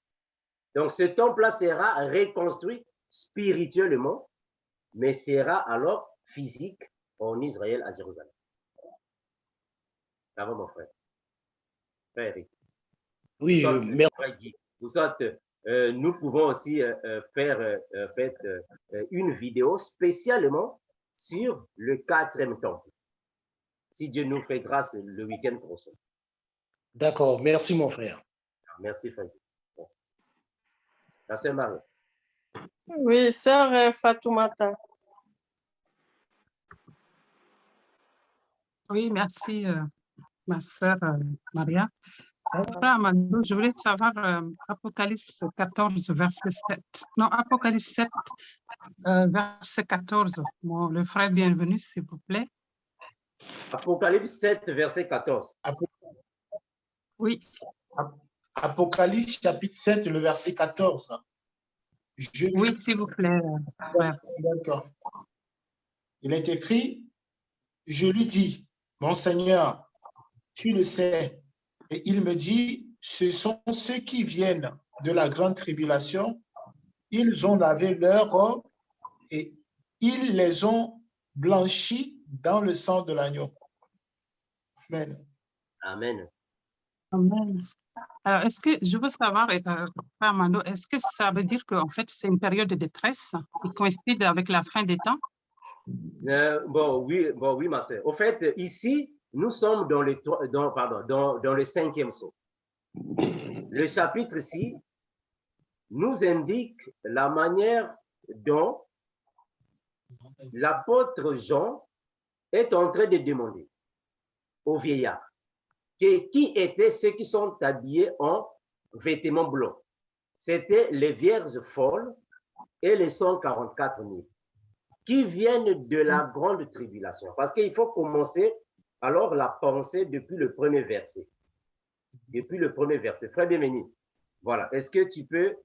Donc, ce temple-là sera reconstruit spirituellement, mais sera alors physique en Israël, à Jérusalem. Ça va, mon frère? Frère Eric. Oui, merci. Nous pouvons aussi faire une vidéo spécialement sur le quatrième temple, si Dieu nous fait grâce le week-end prochain. D'accord, merci mon frère. Merci, frère. Merci. La sœur Marie. Oui, sœur Fatoumata. Oui, merci, ma sœur Maria. Frère Amadou, je voulais savoir Apocalypse 14, verset 7. Non, Apocalypse 7, verset 14. Bon, le frère bienvenu, s'il vous plaît. Apocalypse 7, verset 14. Oui. Apocalypse chapitre 7, le verset 14. Oui, s'il vous plaît. D'accord. Il est écrit, je lui dis, mon Seigneur, tu le sais. Et il me dit, ce sont ceux qui viennent de la grande tribulation. Ils ont lavé leurs robes et ils les ont blanchis dans le sang de l'agneau. Amen. Amen. Amen. Alors, est-ce que je veux savoir, Frère Mando, est-ce que ça veut dire qu'en fait, c'est une période de détresse qui coïncide avec la fin des temps? Oui, ma soeur. Au fait, ici, nous sommes dans le 5e sceau. Le chapitre ici nous indique la manière dont l'apôtre Jean est en train de demander aux vieillards qui étaient ceux qui sont habillés en vêtements blancs. C'était les vierges folles et les 144 000 qui viennent de la grande tribulation. Parce qu'il faut commencer alors la pensée depuis le premier verset. Depuis le premier verset. Frère bienvenu. Voilà. Est-ce que tu peux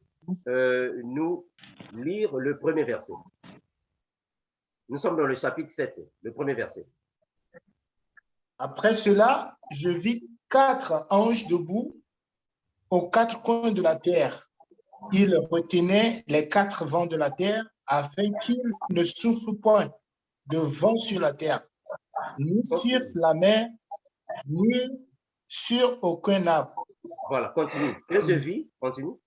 nous lire le premier verset? Nous sommes dans le chapitre 7, le premier verset. Après cela, je vis 4 anges debout aux 4 coins de la terre. Ils retenaient les 4 vents de la terre afin qu'il ne souffle point de vent sur la terre, ni sur la mer, ni sur aucun arbre. Voilà, continue. Et je vis, continue.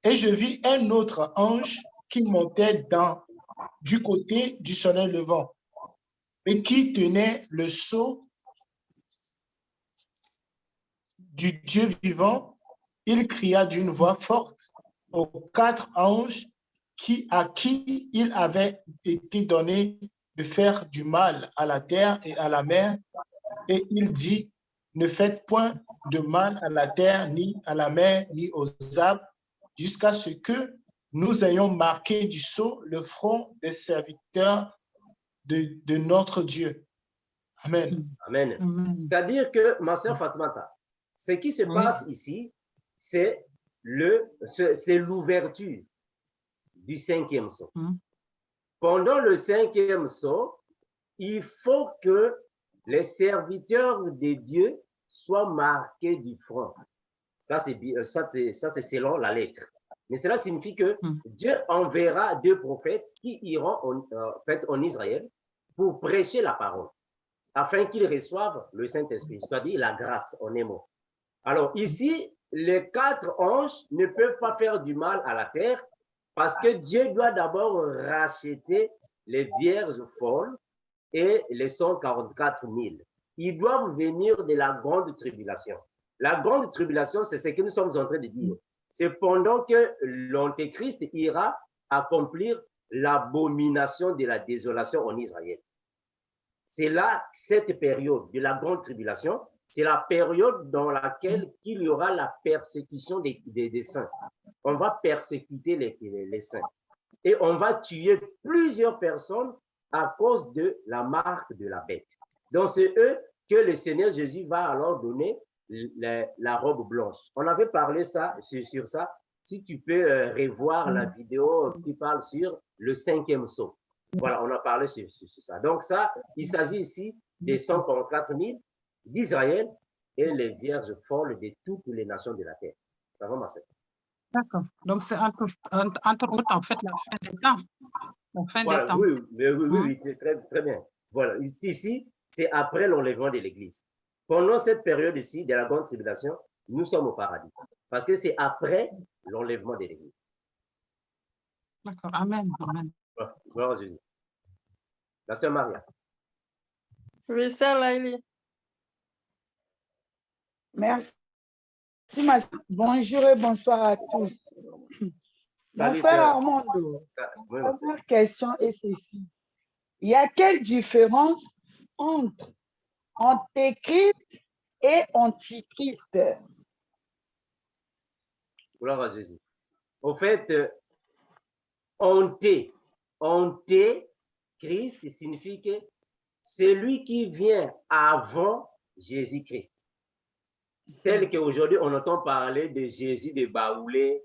Et je vis un autre ange qui montait du côté du soleil levant et qui tenait le sceau du Dieu vivant. Il cria d'une voix forte aux 4 anges à qui il avait été donné de faire du mal à la terre et à la mer. Et il dit, ne faites point de mal à la terre, ni à la mer, ni aux arbres, jusqu'à ce que nous ayons marqué du sceau le front des serviteurs de notre Dieu. Amen. Amen. C'est-à-dire que, ma sœur Fatmata, ce qui se passe ici, c'est l'ouverture du 5e sceau. Pendant le 5e sceau, il faut que les serviteurs de Dieu soient marqués du front. Ça, c'est selon la lettre. Mais cela signifie que Dieu enverra 2 prophètes qui iront en Israël pour prêcher la parole, afin qu'ils reçoivent le Saint-Esprit, c'est-à-dire la grâce en un mot. Alors ici, les 4 anges ne peuvent pas faire du mal à la terre parce que Dieu doit d'abord racheter les vierges folles et les 144 000. Ils doivent venir de la grande tribulation. La grande tribulation, c'est ce que nous sommes en train de dire. C'est pendant que l'Antéchrist ira accomplir l'abomination de la désolation en Israël. C'est là, cette période de la grande tribulation, c'est la période dans laquelle il y aura la persécution des saints. On va persécuter les saints. Et on va tuer plusieurs personnes à cause de la marque de la bête. Donc, c'est eux que le Seigneur Jésus va alors donner la robe blanche. On avait parlé sur ça. Si tu peux revoir la vidéo qui parle sur le 5e sceau. Voilà, on a parlé sur ça. Donc ça, il s'agit ici des 144 000 d'Israël et les vierges folles de toutes les nations de la terre. Ça va, Marcel? D'accord. Donc c'est entre autres, en fait, la fin des temps. La fin Voilà, des temps. Oui, très, très bien. Voilà, ici, c'est après l'enlèvement de l'Église. Pendant cette période ici de la grande tribulation, nous sommes au paradis. Parce que c'est après l'enlèvement de l'Église. D'accord. Amen. Amen. Gloire à Jésus. La sœur Maria. Oui, sœur Laïli. Merci. Bonjour et bonsoir à tous. Mon frère Armando, ma première question est ceci. Il y a quelle différence entre Antéchrist et Antichrist? Gloire à Jésus. Au fait, Antéchrist signifie que c'est lui qui vient avant Jésus-Christ. Tel qu'aujourd'hui, on entend parler de Jésus de Baoulé.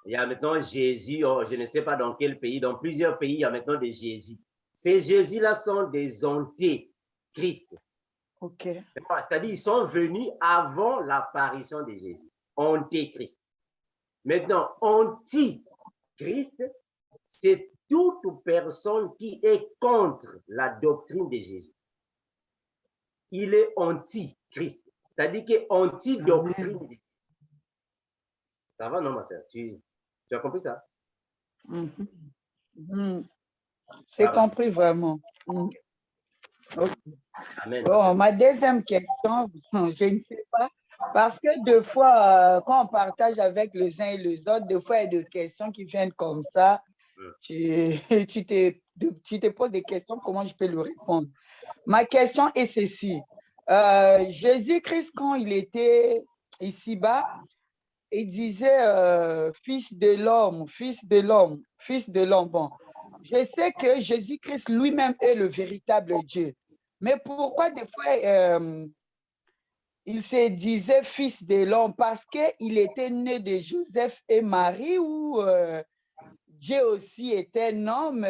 Il y a maintenant Jésus, je ne sais pas dans quel pays, dans plusieurs pays, il y a maintenant des Jésus. Ces Jésus-là sont des antéchrists. OK. C'est-à-dire, ils sont venus avant l'apparition de Jésus. Antéchrist. Maintenant, antichrist, c'est toute personne qui est contre la doctrine de Jésus. Il est antichrist. C'est-à-dire qu'il est anti-doctrine. Ça va, non, ma soeur? Tu as compris ça? C'est compris vraiment. Okay. Amen. Bon, ma deuxième question, je ne sais pas, parce que deux fois, quand on partage avec les uns et les autres, des fois, il y a des questions qui viennent comme ça. Tu te poses des questions, comment je peux lui répondre? Ma question est ceci. Jésus-Christ, quand il était ici-bas, il disait fils de l'homme, fils de l'homme, fils de l'homme. Bon, je sais que Jésus-Christ lui-même est le véritable Dieu. Mais pourquoi des fois il se disait fils de l'homme? Parce qu'il était né de Joseph et Marie ou Dieu aussi était un homme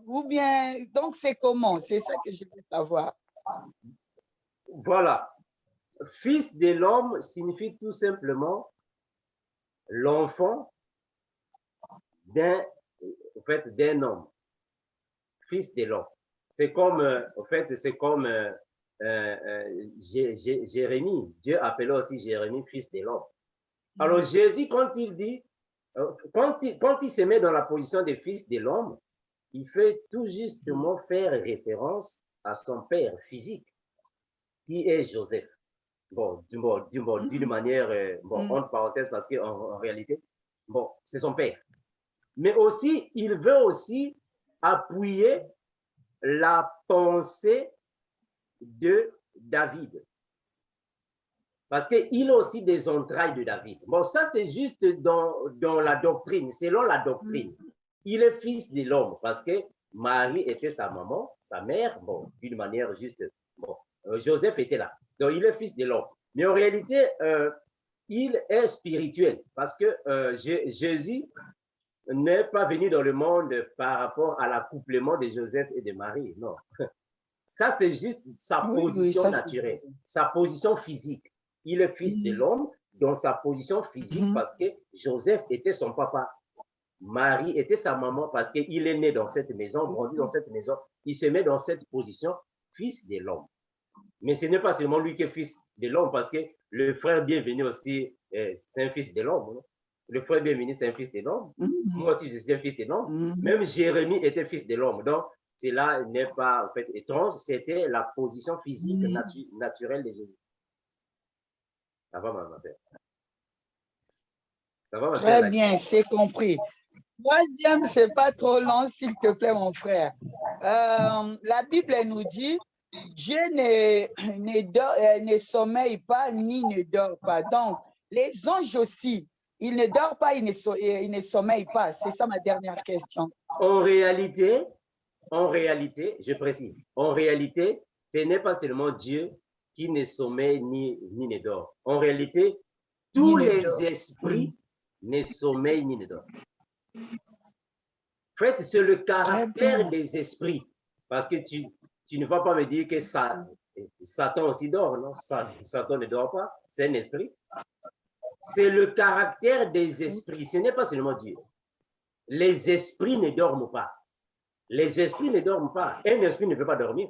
ou bien donc c'est comment? C'est ça que je veux savoir. Voilà. Fils de l'homme signifie tout simplement l'enfant d'un homme. Fils de l'homme. C'est comme, Jérémie. Dieu appelait aussi Jérémie fils de l'homme. Alors Jésus, quand il dit, quand il se met dans la position des fils de l'homme, il fait tout justement faire référence à son père physique, qui est Joseph. Bon, d'une manière, entre parenthèses, parce qu'en réalité, bon, c'est son père. Mais aussi, il veut aussi appuyer la pensée de David. Parce qu'il a aussi des entrailles de David. Bon, ça, c'est juste dans la doctrine, selon la doctrine. Il est fils de l'homme parce que Marie était sa maman, sa mère, bon, d'une manière juste. Bon, Joseph était là. Donc, il est fils de l'homme. Mais en réalité, il est spirituel parce que Jésus n'est pas venu dans le monde par rapport à l'accouplement de Joseph et de Marie. Non. Ça, c'est juste sa position naturelle, sa position physique. Il est fils de l'homme dans sa position physique parce que Joseph était son papa. Marie était sa maman parce qu'il est né dans cette maison, grandi dans cette maison. Il se met dans cette position, fils de l'homme. Mais ce n'est pas seulement lui qui est fils de l'homme parce que le frère bienvenu aussi, c'est un fils de l'homme. Le frère bienvenu, c'est un fils de l'homme. Moi aussi, je suis un fils de l'homme. Même Jérémie était fils de l'homme. Donc, cela n'est pas en fait étrange. C'était la position physique naturelle de Jésus. Ça va, ma sœur? Ça va, ma sœur? Très bien, c'est compris. Troisième, c'est pas trop long, s'il te plaît, mon frère. La Bible nous dit, Dieu ne sommeille pas ni ne dort pas. Donc, les anges aussi, ils ne dorment pas, ils ne sommeillent pas. C'est ça ma dernière question. En réalité, je précise, en réalité, ce n'est pas seulement Dieu qui ne sommeille ni ne dort. En réalité, tous les esprits ne sommeillent ni ne dorment. En fait, c'est le caractère des esprits. Parce que tu ne vas pas me dire que Satan aussi dort, non? Satan ne dort pas, c'est un esprit. C'est le caractère des esprits, ce n'est pas seulement Dieu. Les esprits ne dorment pas. Les esprits ne dorment pas. Un esprit ne peut pas dormir.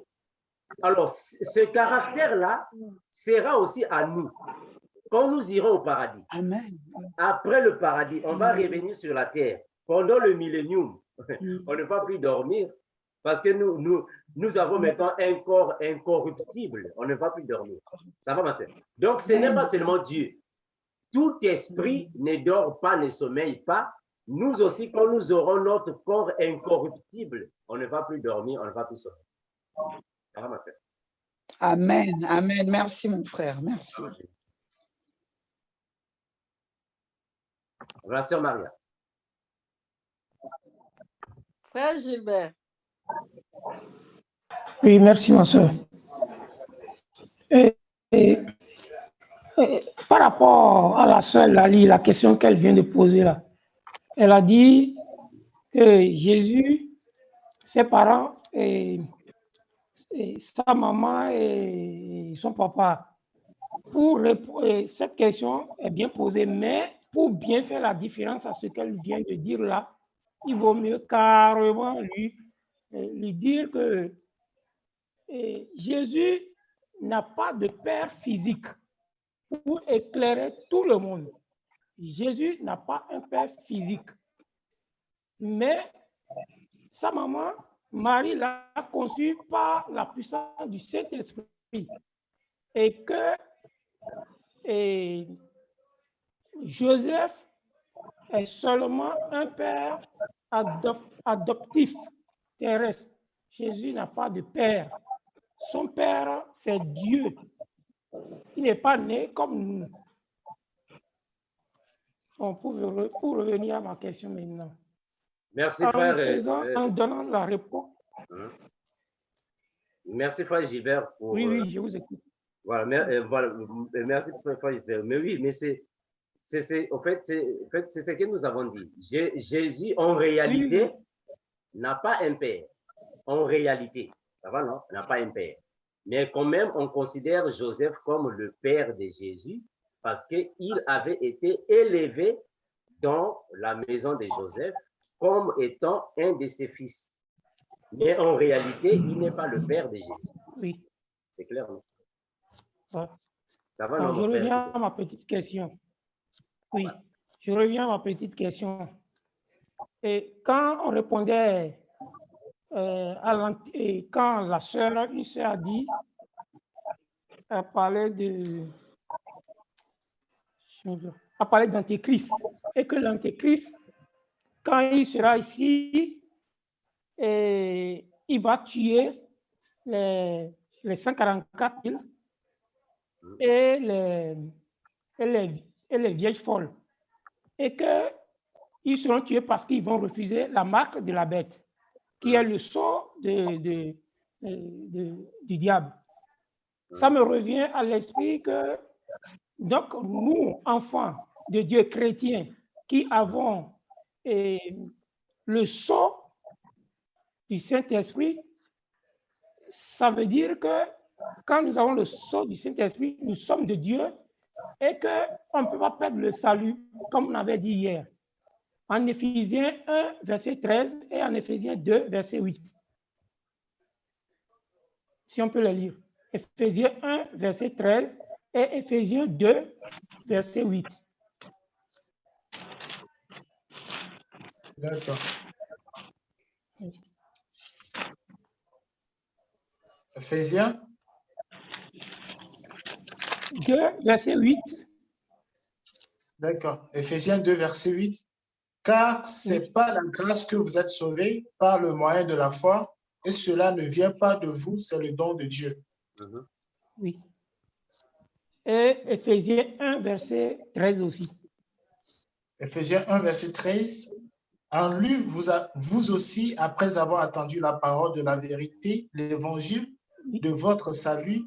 Alors, ce caractère-là sera aussi à nous. Quand nous irons au paradis, Amen. Après le paradis, on va revenir sur la terre. Pendant le millénium, on ne va plus dormir parce que nous avons maintenant un corps incorruptible. On ne va plus dormir. Ça va, ma sœur? Donc, ce n'est pas seulement Dieu. Tout esprit ne dort pas, ne sommeille pas. Nous aussi, quand nous aurons notre corps incorruptible, on ne va plus dormir, on ne va plus sommeiller. Ça va, ma sœur? Amen, amen. Merci, mon frère. Merci. La sœur Maria. Frère Gilbert. Oui, merci, ma soeur. Par rapport à la sœur Lali, la question qu'elle vient de poser là, elle a dit que Jésus, ses parents, et sa maman et son papa. Cette question est bien posée, mais pour bien faire la différence à ce qu'elle vient de dire là, il vaut mieux carrément lui dire que Jésus n'a pas de père physique pour éclairer tout le monde. Jésus n'a pas un père physique. Mais sa maman, Marie, l'a conçu par la puissance du Saint-Esprit. Et que Joseph est seulement un père adoptif terrestre. Jésus n'a pas de père. Son père, c'est Dieu. Il n'est pas né comme nous. Bon, pour revenir à ma question maintenant. Merci, frère. En donnant la réponse. Merci, frère Gilbert. Oui, je vous écoute. Voilà, merci, frère Gilbert. Mais oui, mais c'est en fait, c'est ce que nous avons dit. Jésus, en réalité, n'a pas un père. En réalité, ça va, non? N'a pas un père. Mais quand même, on considère Joseph comme le père de Jésus parce qu'il avait été élevé dans la maison de Joseph comme étant un de ses fils. Mais en réalité, il n'est pas le père de Jésus. Oui. C'est clair, non? Ouais. Ça va, Alors, non, je reviens à ma petite question. Oui, je reviens à ma petite question. Et quand on répondait et quand une sœur a dit, elle parlait d'antéchrist, et que l'antéchrist, quand il sera ici, il va tuer les 144 000 et les vieilles folles, et qu'ils seront tués parce qu'ils vont refuser la marque de la bête, qui est le sceau du diable. Ça me revient à l'esprit que, donc, nous, enfants de Dieu chrétiens, qui avons le sceau du Saint-Esprit, ça veut dire que quand nous avons le sceau du Saint-Esprit, nous sommes de Dieu et qu'on ne peut pas perdre le salut, comme on avait dit hier. En Éphésiens 1, verset 13 et en Éphésiens 2, verset 8. Si on peut le lire. Éphésiens 1, verset 13 et Éphésiens 2, verset 8. D'accord. Éphésiens 2, verset 8. D'accord. Éphésiens 2, verset 8. Car c'est par la grâce que vous êtes sauvés par le moyen de la foi, et cela ne vient pas de vous, c'est le don de Dieu. Oui. Et Éphésiens 1, verset 13 aussi. Éphésiens 1, verset 13. En lui, vous aussi, après avoir attendu la parole de la vérité, l'évangile de votre salut,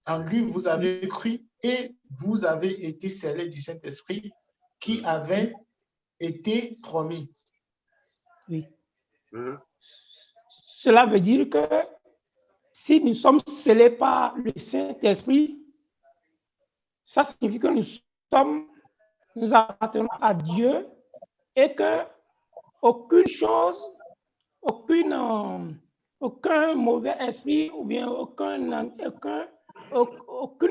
en lui, vous avez cru et vous avez été scellés du Saint-Esprit qui avait été promis. Oui. Cela veut dire que si nous sommes scellés par le Saint-Esprit, ça signifie que nous appartenons à Dieu et que aucune chose, aucun mauvais esprit ou bien aucune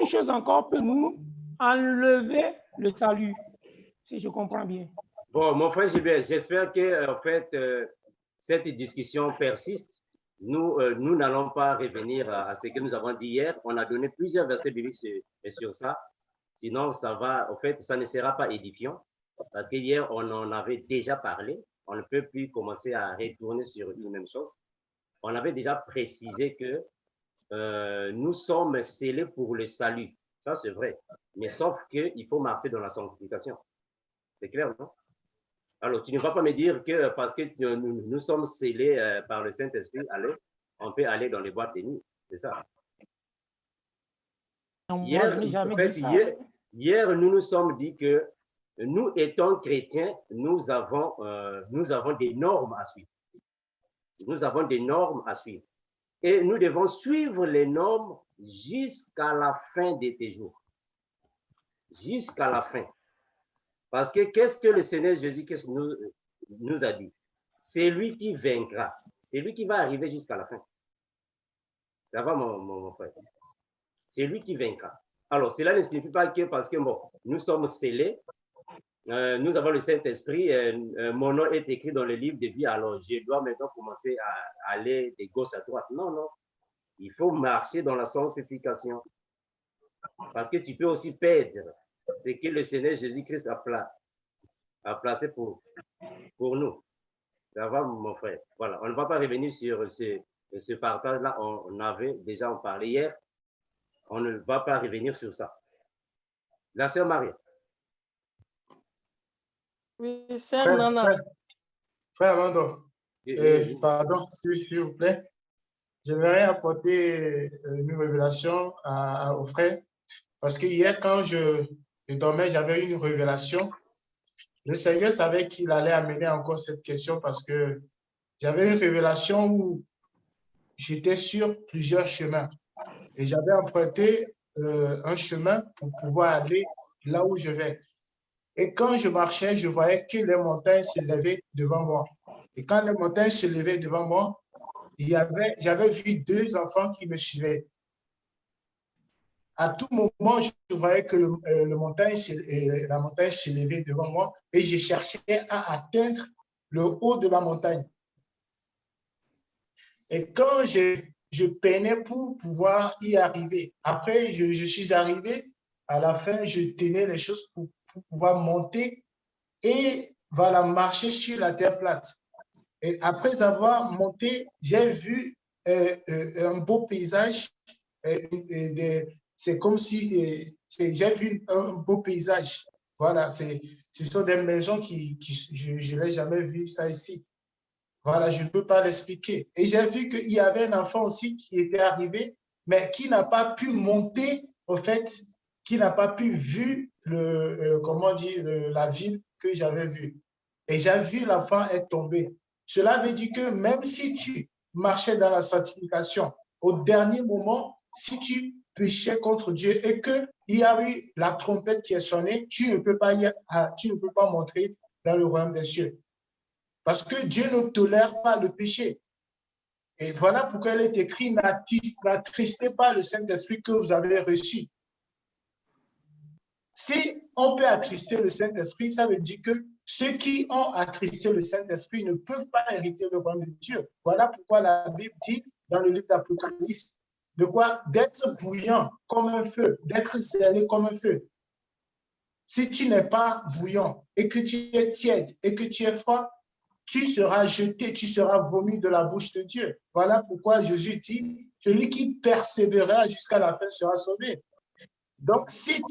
chose encore peut nous enlever le salut, si je comprends bien. Bon, mon frère Gilbert, j'espère que en fait, cette discussion persiste. Nous n'allons pas revenir à ce que nous avons dit hier. On a donné plusieurs versets bibliques sur ça. Sinon, en fait, ça ne sera pas édifiant. Parce qu'hier, on en avait déjà parlé. On ne peut plus commencer à retourner sur une même chose. On avait déjà précisé que nous sommes scellés pour le salut. Ça, c'est vrai. Mais sauf qu'il faut marcher dans la sanctification. C'est clair, non? Alors, tu ne vas pas me dire que parce que nous sommes scellés par le Saint-Esprit, allez, on peut aller dans les boîtes de nuit. C'est ça. Hier, nous nous sommes dit que nous, étant chrétiens, nous avons des normes à suivre. Nous avons des normes à suivre. Et nous devons suivre les normes jusqu'à la fin de tes jours. Jusqu'à la fin. Parce que qu'est-ce que le Seigneur Jésus-Christ nous a dit? C'est lui qui vaincra. C'est lui qui va arriver jusqu'à la fin. Ça va, mon frère? C'est lui qui vaincra. Alors, cela ne signifie pas que parce que, bon, nous sommes scellés, nous avons le Saint-Esprit, mon nom est écrit dans le livre de vie, alors je dois maintenant commencer à aller de gauche à droite. Non, non. Il faut marcher dans la sanctification. Parce que tu peux aussi perdre ce que le Seigneur Jésus-Christ a placé pour nous. Ça va, mon frère? Voilà, on ne va pas revenir sur ce partage-là. On avait déjà en parlé hier. On ne va pas revenir sur ça. La sœur Marie. Oui, sœur Nana. Frère Mando, pardon, s'il vous plaît. J'aimerais apporter une révélation au frère. Parce que hier, quand je dormais, j'avais une révélation. Le Seigneur savait qu'il allait amener encore cette question parce que j'avais une révélation où j'étais sur plusieurs chemins. Et j'avais emprunté un chemin pour pouvoir aller là où je vais. Et quand je marchais, je voyais que les montagnes s'élevaient devant moi. Et quand les montagnes s'élevaient devant moi, j'avais vu deux enfants qui me suivaient. à tout moment, je voyais que la montagne s'élevait devant moi et je cherchais à atteindre le haut de la montagne. Et quand je peinais pour pouvoir y arriver, après, je suis arrivé, à la fin, je tenais les choses pour pouvoir monter et voilà, marcher sur la terre plate. Et après avoir monté, j'ai vu un beau paysage. C'est comme si j'ai vu un beau paysage. Voilà, ce sont des maisons je n'ai jamais vu ça ici. Voilà, je ne peux pas l'expliquer. Et j'ai vu qu'il y avait un enfant aussi qui était arrivé, mais qui n'a pas pu monter, au fait, qui n'a pas pu voir comment dire, la ville que j'avais vue. Et j'ai vu l'enfant être tombé. Cela veut dire que même si tu marchais dans la sanctification, au dernier moment, si tu péchais contre Dieu et qu'il y a eu la trompette qui est sonnée, tu ne peux pas montrer dans le royaume des cieux. Parce que Dieu ne tolère pas le péché. Et voilà pourquoi il est écrit, n'attristez pas le Saint-Esprit que vous avez reçu. Si on peut attrister le Saint-Esprit, ça veut dire que ceux qui ont attristé le Saint-Esprit ne peuvent pas hériter le royaume de Dieu. Voilà pourquoi la Bible dit dans le livre d'Apocalypse, de quoi? D'être bouillant comme un feu, d'être zélé comme un feu. Si tu n'es pas bouillant et que tu es tiède et que tu es froid, tu seras jeté, tu seras vomi de la bouche de Dieu. Voilà pourquoi Jésus dit, celui qui persévérera jusqu'à la fin sera sauvé. Donc, si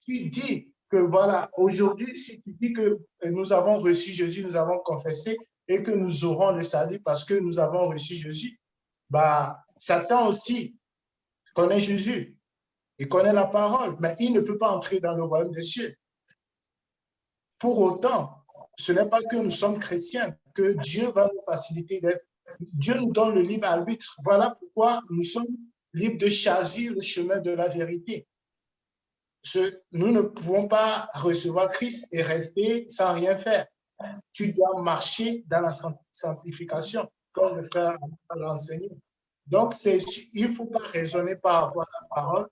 tu dis que voilà, aujourd'hui, si tu dis que nous avons reçu Jésus, nous avons confessé et que nous aurons le salut parce que nous avons reçu Jésus, bah, Satan aussi connaît Jésus, il connaît la parole, mais il ne peut pas entrer dans le royaume des cieux. Pour autant, ce n'est pas que nous sommes chrétiens, que Dieu va nous faciliter d'être. Dieu nous donne le libre arbitre. Voilà pourquoi nous sommes libres de choisir le chemin de la vérité. Nous ne pouvons pas recevoir Christ et rester sans rien faire. Tu dois marcher dans la sanctification, comme le frère l'a enseigné. Donc, il ne faut pas raisonner par rapport à la parole.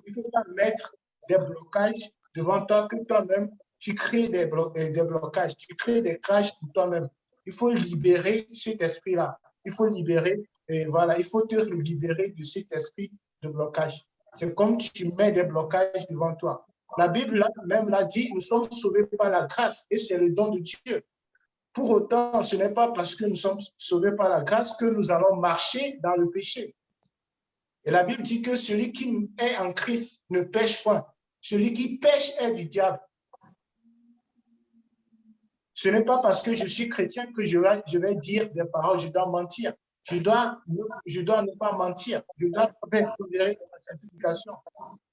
Il ne faut pas mettre des blocages devant toi que toi-même, tu crées des blocages, tu crées des crash pour toi-même. Il faut libérer cet esprit-là. Il faut libérer, et voilà, il faut te libérer de cet esprit de blocage. C'est comme tu mets des blocages devant toi. La Bible même l'a dit, nous sommes sauvés par la grâce et c'est le don de Dieu. Pour autant, ce n'est pas parce que nous sommes sauvés par la grâce que nous allons marcher dans le péché. Et la Bible dit que celui qui est en Christ ne pêche point. Celui qui pêche est du diable. Ce n'est pas parce que je suis chrétien que je vais dire des paroles, je dois mentir. Je dois ne pas mentir. Je dois persévérer dans la sanctification.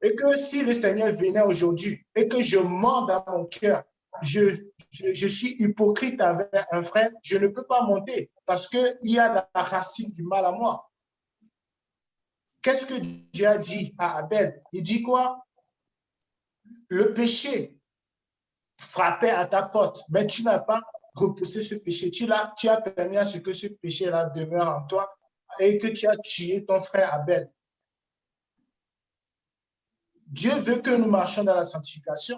Et que si le Seigneur venait aujourd'hui et que je mens dans mon cœur, je suis hypocrite avec un frère, je ne peux pas monter parce qu'il y a la racine du mal à moi. Qu'est-ce que Dieu a dit à Abel? Il dit quoi? Le péché frappait à ta porte, mais tu n'as pas repoussé ce péché. Tu as permis à ce que ce péché-là demeure en toi et que tu as tué ton frère Abel. Dieu veut que nous marchions dans la sanctification.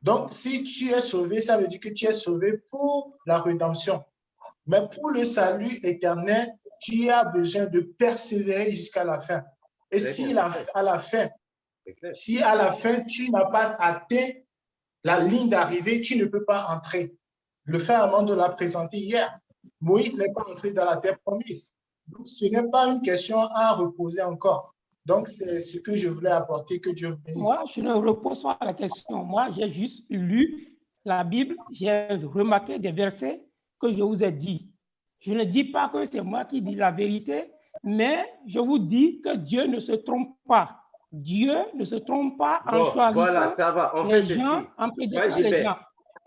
Donc, si tu es sauvé, ça veut dire que tu es sauvé pour la rédemption. Mais pour le salut éternel, tu as besoin de persévérer jusqu'à la fin. Et si à la fin, tu n'as pas atteint la ligne d'arrivée, tu ne peux pas entrer. Le frère Armando l'a présenté hier. Moïse n'est pas entré dans la terre promise. Donc, ce n'est pas une question à reposer encore. Donc, c'est ce que je voulais apporter, que Dieu vous bénisse. Moi, je ne repose pas la question. Moi, j'ai juste lu la Bible, j'ai remarqué des versets que je vous ai dit. Je ne dis pas que c'est moi qui dis la vérité, mais je vous dis que Dieu ne se trompe pas. Dieu ne se trompe pas en choisissant voilà, ça va. On fait les gens, en prédestinant les gens.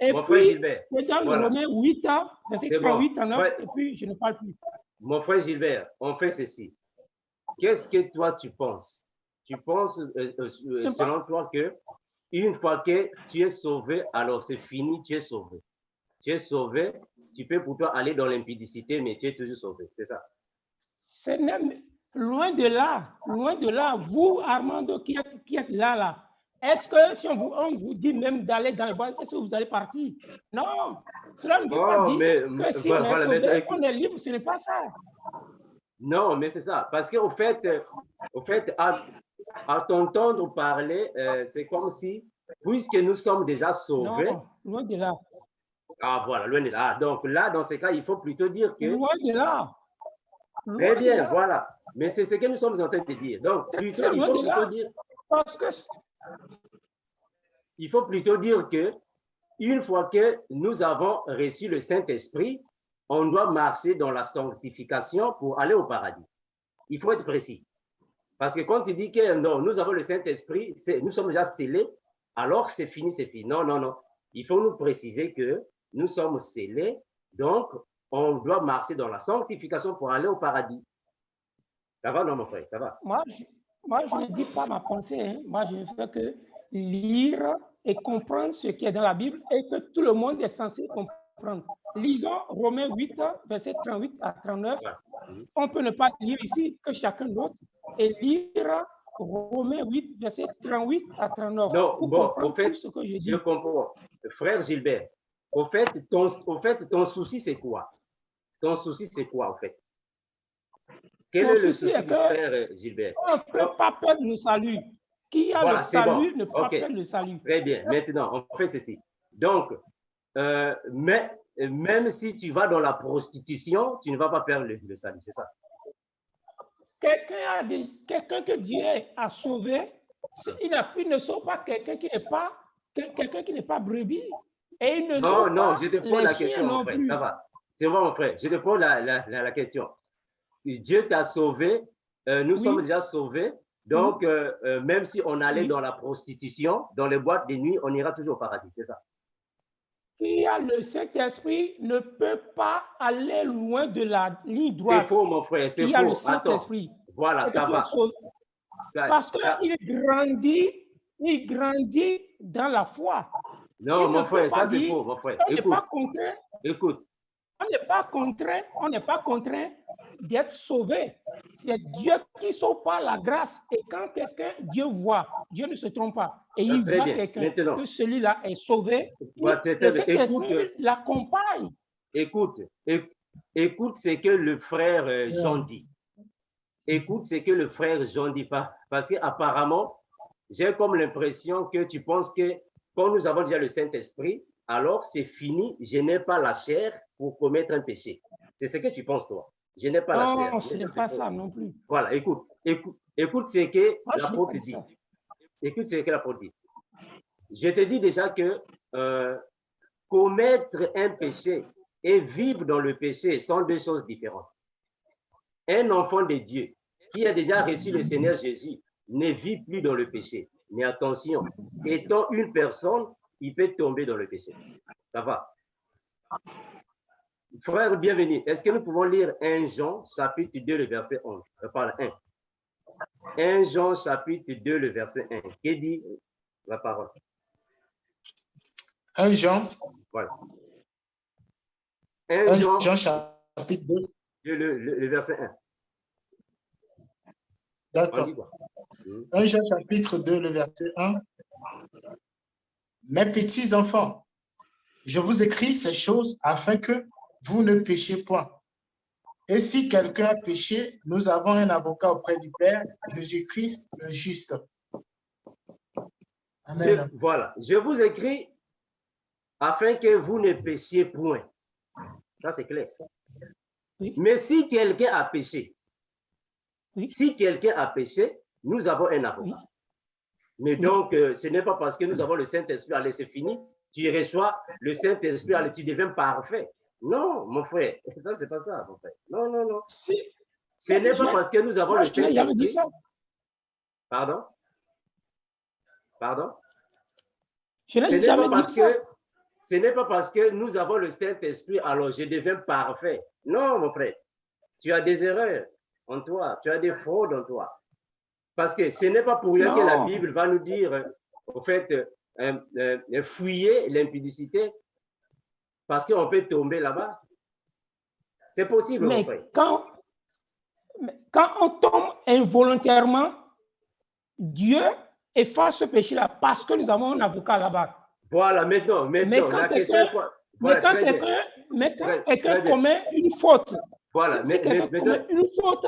Et mon puis, Gilbert, c'est dans le Romain 8, verset 38 en 9, et puis je ne parle plus. Mon frère Gilbert, on fait ceci. Qu'est-ce que toi tu penses? Tu penses, selon toi, que une fois que tu es sauvé, alors c'est fini, tu es sauvé. Tu es sauvé, tu peux pour toi aller dans l'impudicité, mais tu es toujours sauvé, c'est ça? loin de là, vous, Armando, qui êtes là, est-ce que si on vous dit même d'aller dans le bois, est-ce que vous allez partir? Non, cela ne veut pas dire que si on est sauvé, on est libre, ce n'est pas ça. Non, mais c'est ça. Parce qu'au fait, à t'entendre parler, c'est comme si, puisque nous sommes déjà sauvés. Non, loin de là. Ah, voilà, loin de là. Donc là, dans ces cas, il faut plutôt dire que. Loin de là. Très bien, voilà. Mais c'est ce que nous sommes en train de dire. Donc, plutôt, il faut plutôt dire. Parce que... Il faut plutôt dire que, une fois que nous avons reçu le Saint-Esprit, on doit marcher dans la sanctification pour aller au paradis. Il faut être précis. Parce que quand tu dis que non, nous avons le Saint-Esprit, nous sommes déjà scellés, alors c'est fini, c'est fini. Non, non, non. Il faut nous préciser que nous sommes scellés, donc on doit marcher dans la sanctification pour aller au paradis. Ça va, non, mon frère, ça va? Moi, je ne dis pas ma pensée. Hein. Moi, je ne fais que lire et comprendre ce qui est dans la Bible et que tout le monde est censé comprendre. Lisons Romains 8, versets 38 à 39. On peut ne pas lire ici que chacun d'autre et lire Romains 8, versets 38 à 39. Non, bon, au fait, ce que je comprends. Frère Gilbert, au fait, ton souci, c'est quoi? Ton souci, c'est quoi, au fait? Quel est le souci du frère Gilbert? On ne peut pas perdre le salut. Qui a le salut ne peut pas perdre le salut. Très bien. Maintenant, on fait ceci. Donc, même si tu vas dans la prostitution, tu ne vas pas perdre le salut, c'est ça? Quelqu'un que Dieu a sauvé, il ne sauve pas quelqu'un qui n'est pas brebis. Et il ne sauve non, pas je te pose la question, mon frère, plus. ça va. C'est bon, mon frère, je te pose la question. Dieu t'a sauvé, nous sommes déjà sauvés, donc même si on allait dans la prostitution, dans les boîtes de nuit, on ira toujours au paradis, c'est ça? Qui a le Saint-Esprit ne peut pas aller loin de la ligne droite. C'est faux, mon frère, c'est faux. Attends, voilà, ça va. Parce qu'il grandit dans la foi. Non, mon frère, ça c'est faux, mon frère. Écoute. On n'est pas contraint d'être sauvé. C'est Dieu qui sauve par la grâce. Et quand Dieu voit, Dieu ne se trompe pas. Et il voit quelqu'un que celui-là est sauvé. Écoute, l'accompagne. Écoute ce que le frère Jean dit. Écoute ce que le frère Jean dit. Parce qu'apparemment, j'ai comme l'impression que tu penses que quand nous avons déjà le Saint-Esprit, alors c'est fini, je n'ai pas la chair pour commettre un péché. C'est ce que tu penses, toi. Je n'ai pas la chair. Non, ce n'est pas ça non plus. Voilà, écoute ce que l'apôtre dit. Écoute ce que l'apôtre dit. Je te dis déjà que commettre un péché et vivre dans le péché sont deux choses différentes. Un enfant de Dieu qui a déjà reçu le Seigneur Jésus ne vit plus dans le péché. Mais attention, étant une personne, il peut tomber dans le péché. Ça va. Frère, bienvenue. Est-ce que nous pouvons lire 1 Jean, chapitre 2, le verset 11? Je parle 1. 1 Jean, chapitre 2, le verset 1. Que dit la parole? 1 Jean. Voilà. 1 Jean, chapitre 2. Le verset 1. D'accord. 1 Jean, chapitre 2, le verset 1. Mes petits enfants, je vous écris ces choses afin que vous ne péchiez point. Et si quelqu'un a péché, nous avons un avocat auprès du Père, Jésus-Christ le juste. Amen. Voilà. Je vous écris afin que vous ne péchiez point. Ça, c'est clair. Oui. Mais si quelqu'un a péché, nous avons un avocat. Oui. Mais donc, ce n'est pas parce que nous avons le Saint-Esprit, allez, c'est fini, tu reçois le Saint-Esprit, allez, tu deviens parfait. Non, mon frère, ça, c'est pas ça, mon frère. Non, non, non. Ce n'est pas parce que nous avons le Saint-Esprit. Pardon? Pardon? Ce n'est pas parce que nous avons le Saint-Esprit, alors je deviens parfait. Non, mon frère. Tu as des erreurs en toi, tu as des fraudes en toi. Parce que ce n'est pas pour rien que la Bible va nous dire, au fait, fouiller l'impudicité, parce qu'on peut tomber là-bas. C'est possible, mais mon frère. quand on tombe involontairement, Dieu efface ce péché-là parce que nous avons un avocat là-bas. Voilà, maintenant, la question est quoi? Voilà, mais quand quelqu'un commet une faute, voilà, si quelqu'un commet une faute,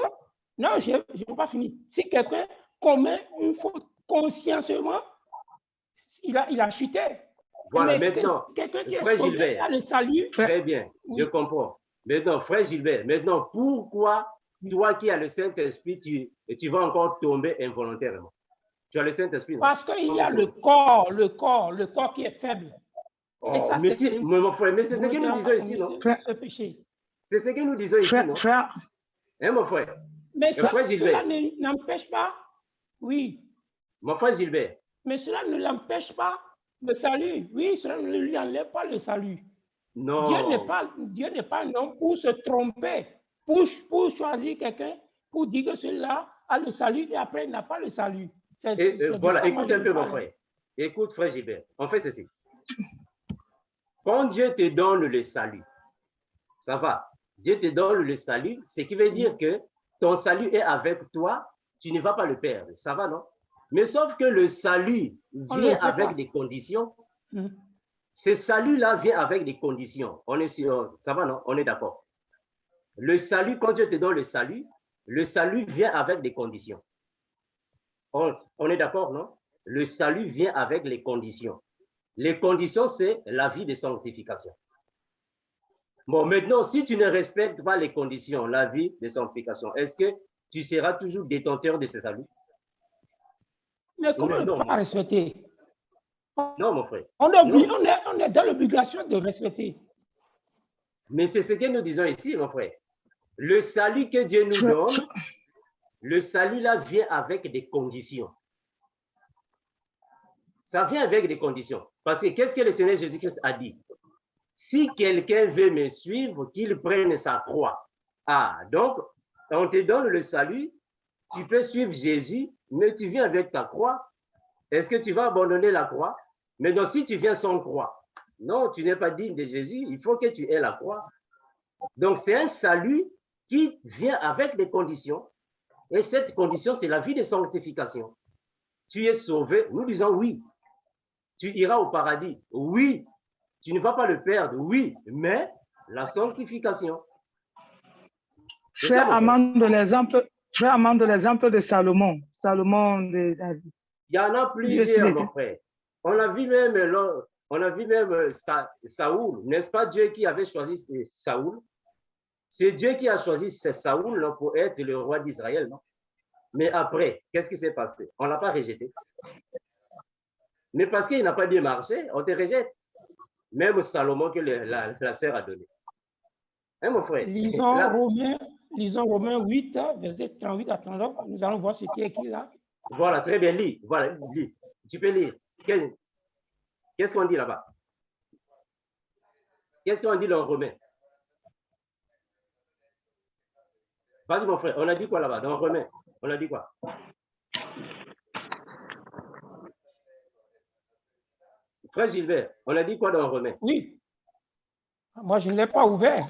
non, je n'ai pas fini. Si quelqu'un commet une faute consciencement, il a chuté. Voilà, mais maintenant, frère Gilbert, le salut, très bien, je comprends. Maintenant, frère Gilbert, maintenant, pourquoi toi qui as le Saint-Esprit, tu vas encore tomber involontairement? Tu as le Saint-Esprit, non? Parce qu'il y a le corps qui est faible. Oh, mais c'est ce que nous disons ici, non? C'est ce que nous disons ici, non? Hein, mon frère? Mais frère Gilbert, cela n'empêche pas, oui. Mon frère Gilbert. Mais cela ne l'empêche pas le salut. Oui, cela ne lui enlève pas le salut. Non. Dieu n'est pas un homme pour se tromper, pour choisir quelqu'un, pour dire que celui-là a le salut et après il n'a pas le salut. Voilà, écoute un peu, mon frère. Écoute, frère Gilbert, on fait ceci. Quand Dieu te donne le salut, ça va, Dieu te donne le salut, ce qui veut dire que ton salut est avec toi, tu ne vas pas le perdre, ça va, non? Mais sauf que le salut vient avec des conditions. Ce salut-là vient avec des conditions. Ça va, non? On est d'accord. Le salut, quand Dieu te donne le salut vient avec des conditions. On est d'accord, non? Le salut vient avec les conditions. Les conditions, c'est la vie de sanctification. Bon, maintenant, si tu ne respectes pas les conditions, la vie de sanctification, est-ce que tu seras toujours détenteur de ce salut? Mais comment ne pas respecter? Non, mon frère. On est dans l'obligation de respecter. Mais c'est ce que nous disons ici, mon frère. Le salut que Dieu nous donne, le salut-là vient avec des conditions. Ça vient avec des conditions. Parce que qu'est-ce que le Seigneur Jésus-Christ a dit? Si quelqu'un veut me suivre, qu'il prenne sa croix. Ah, donc, on te donne le salut, tu peux suivre Jésus, mais tu viens avec ta croix. Est-ce que tu vas abandonner la croix? Mais non, si tu viens sans croix, non, tu n'es pas digne de Jésus, il faut que tu aies la croix. Donc, c'est un salut qui vient avec des conditions. Et cette condition, c'est la vie de sanctification. Tu es sauvé, nous disons oui. Tu iras au paradis, oui. Tu ne vas pas le perdre, oui. Mais la sanctification. Frère Amand de l'exemple de Salomon. Il y en a plusieurs, mon frère. On a vu même Saoul, n'est-ce pas Dieu qui avait choisi Saoul? C'est Dieu qui a choisi Saoul non, pour être le roi d'Israël, non? Mais après, qu'est-ce qui s'est passé? On ne l'a pas rejeté. Mais parce qu'il n'a pas bien marché, on te rejette. Même Salomon que la sœur a donné. Hein, mon frère? Lisons Romains 8, verset 38 à 39. Nous allons voir ce qui est écrit là. Voilà, très bien, lis. Voilà, lis. Tu peux lire. Qu'est-ce qu'on dit là-bas? Qu'est-ce qu'on dit dans Romains? Vas-y, mon frère, on a dit quoi là-bas? Dans Romains, on a dit quoi? Frère Gilbert, on a dit quoi dans Romains? Oui. Moi, je ne l'ai pas ouvert.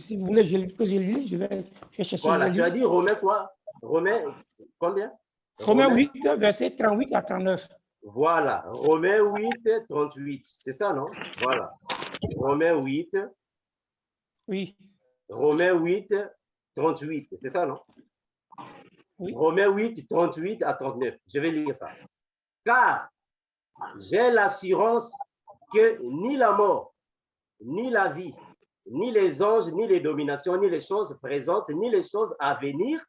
Si vous voulez que je le lise, je vais chercher. Voilà, tu as dit Romains quoi? Romains, combien? Romains 8, verset 38 à 39. Voilà, Romains 8, 38. C'est ça, non? Voilà. Romains 8. Oui. Romains 8, 38. C'est ça, non? Oui. Romains 8, 38 à 39. Je vais lire ça. Car j'ai l'assurance que ni la mort, ni la vie, ni les anges, ni les dominations, ni les choses présentes, ni les choses à venir,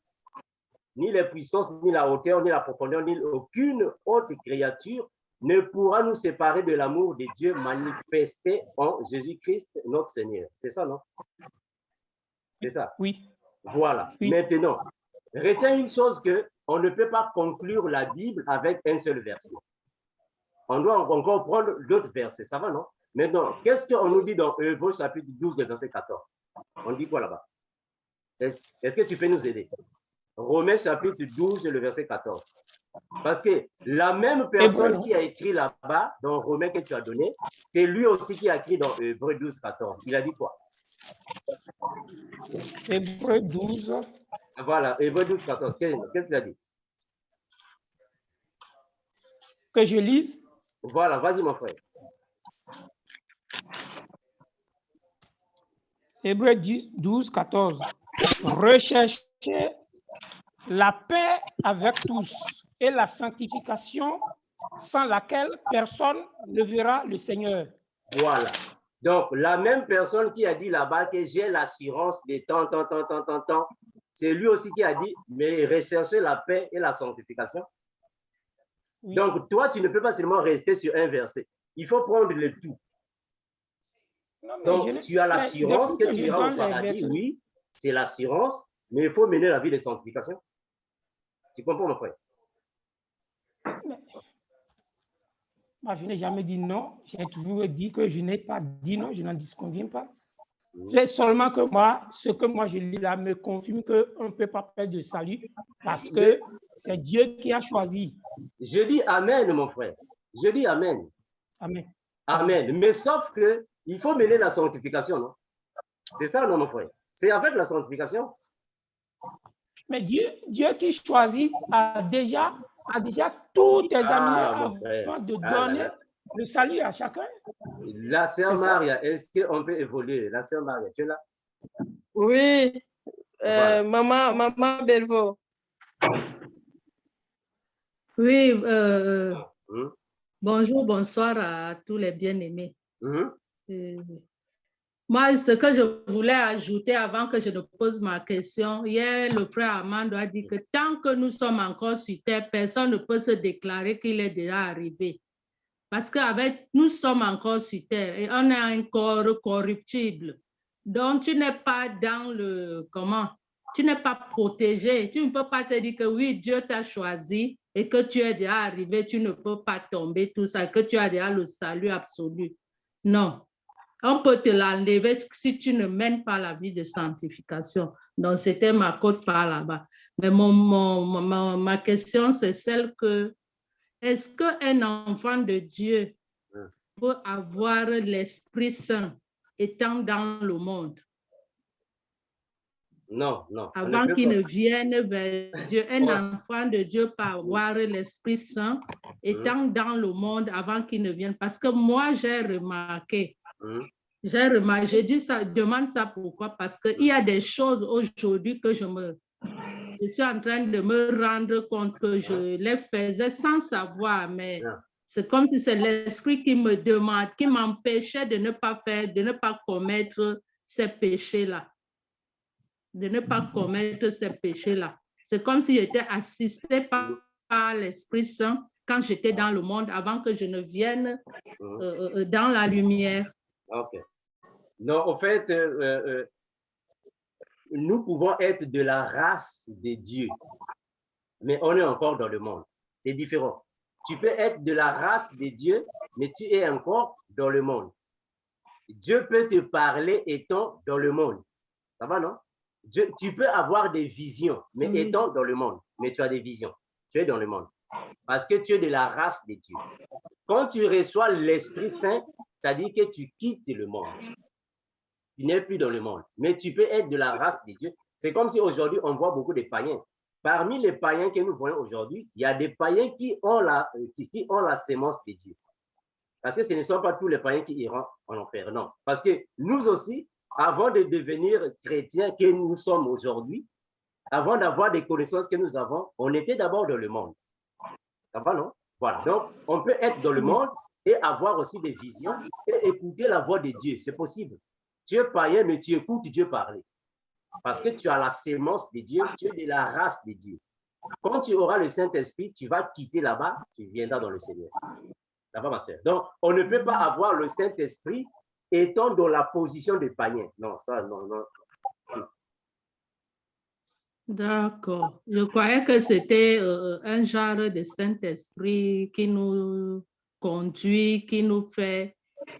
ni les puissances, ni la hauteur, ni la profondeur, ni aucune autre créature ne pourra nous séparer de l'amour de Dieu manifesté en Jésus-Christ, notre Seigneur. C'est ça, non? C'est ça? Oui. Voilà. Oui. Maintenant, retiens une chose qu'on ne peut pas conclure la Bible avec un seul verset. On doit encore prendre d'autres versets. Ça va, non? Maintenant, qu'est-ce qu'on nous dit dans Hébreux chapitre 12, verset 14? On dit quoi là-bas? Est-ce que tu peux nous aider? Romains chapitre 12, le verset 14. Parce que la même personne qui a écrit là-bas, dans Romains que tu as donné, c'est lui aussi qui a écrit dans Hébreux 12, 14. Il a dit quoi? Hébreux 12, Voilà, Hébreux 12, 14. Qu'est-ce qu'il a dit? Que je lise? Voilà, vas-y, mon frère. Hébreux 12, 14. Recherchez la paix avec tous et la sanctification sans laquelle personne ne verra le Seigneur. Voilà. Donc, la même personne qui a dit là-bas que j'ai l'assurance des temps, c'est lui aussi qui a dit, mais recherchez la paix et la sanctification. Oui. Donc, toi, tu ne peux pas seulement rester sur un verset. Il faut prendre le tout. Non, donc, tu as l'assurance que tu iras au paradis, oui, c'est l'assurance, mais il faut mener la vie de sanctification. Tu comprends, mon frère? Moi, je n'ai jamais dit non. J'ai toujours dit que je n'ai pas dit non, je n'en disconviens pas. C'est seulement que moi, ce que moi je lis là me confirme qu'on ne peut pas faire de salut parce que c'est Dieu qui a choisi. Je dis Amen, mon frère. Je dis Amen. Amen. Amen. Mais sauf que il faut mener la sanctification, non? C'est ça, non, mon frère? C'est avec la sanctification. Mais Dieu qui choisit a déjà tout examiné avant de donner le salut à chacun. La sœur Maria, est-ce qu'on peut évoluer? La sœur Maria, tu es là? Oui, voilà. Maman Belvo. Oui, bonjour, bonsoir à tous les bien-aimés. Moi, ce que je voulais ajouter avant que je ne pose ma question, hier, le frère Armando a dit que tant que nous sommes encore sur terre, personne ne peut se déclarer qu'il est déjà arrivé. Parce que nous sommes encore sur terre et on a un corps corruptible. Donc, tu n'es pas dans le, tu n'es pas protégé. Tu ne peux pas te dire que oui, Dieu t'a choisi et que tu es déjà arrivé, tu ne peux pas tomber, tout ça, que tu as déjà le salut absolu. Non. On peut te l'enlever si tu ne mènes pas la vie de sanctification. Donc, c'était ma côte par là-bas. Mais ma question, c'est celle que, est-ce qu'un enfant de Dieu peut avoir l'Esprit Saint étant dans le monde? Non, non. Avant qu'il ne vienne vers Dieu, un enfant de Dieu peut avoir l'Esprit Saint étant dans le monde avant qu'il ne vienne. Parce que moi, j'ai remarqué, je dis ça, demande ça pourquoi? Parce qu'il y a des choses aujourd'hui que je suis en train de me rendre compte que je les faisais sans savoir, mais c'est comme si c'est l'esprit qui me demande, qui m'empêchait de ne pas faire, de ne pas commettre ces péchés-là. De ne pas commettre ces péchés-là. C'est comme si j'étais assistée par l'Esprit Saint quand j'étais dans le monde avant que je ne vienne dans la lumière. Ok. Non, en fait, nous pouvons être de la race de Dieu, mais on est encore dans le monde. C'est différent. Tu peux être de la race de Dieu, mais tu es encore dans le monde. Dieu peut te parler étant dans le monde. Ça va, non? Tu peux avoir des visions, mais étant dans le monde, mais tu as des visions. Tu es dans le monde. Parce que tu es de la race de Dieu. Quand tu reçois l'Esprit Saint, c'est-à-dire que tu quittes le monde. Tu n'es plus dans le monde, mais tu peux être de la race de Dieu. C'est comme si aujourd'hui, on voit beaucoup de païens. Parmi les païens que nous voyons aujourd'hui, il y a des païens qui ont la sémence de Dieu. Parce que ce ne sont pas tous les païens qui iront en enfer, non. Parce que nous aussi, avant de devenir chrétiens que nous sommes aujourd'hui, avant d'avoir des connaissances que nous avons, on était d'abord dans le monde. Ça va, non? Voilà. Donc, on peut être dans le monde et avoir aussi des visions et écouter la voix de Dieu. C'est possible. Tu es païen, mais tu écoutes Dieu parler. Parce que tu as la sémence de Dieu, tu es de la race de Dieu. Quand tu auras le Saint-Esprit, tu vas quitter là-bas, tu viendras dans le Seigneur. Ça va, ma soeur? Donc, on ne peut pas avoir le Saint-Esprit étant dans la position de païen. Non, ça, non, non. D'accord. Je croyais que c'était un genre de Saint-Esprit qui nous conduit, qui nous fait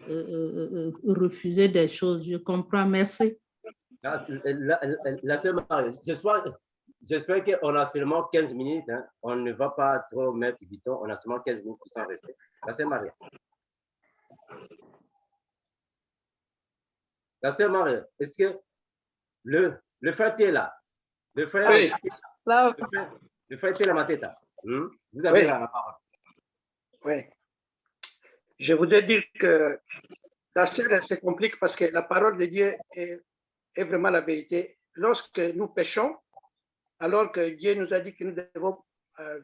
refuser des choses. Je comprends. Merci. La sœur Marie, j'espère qu'on a seulement 15 minutes. Hein. On ne va pas trop mettre du temps. On a seulement 15 minutes pour s'en rester. La sœur Marie. La sœur Marie, est-ce que le fait est là? Le frère, Là, le frère Telamateta, vous avez la mateta. Vous avez Oui. la parole. Oui. Je voudrais dire que la sœur, elle se complique parce que la parole de Dieu est vraiment la vérité. Lorsque nous péchons, alors que Dieu nous a dit que nous devons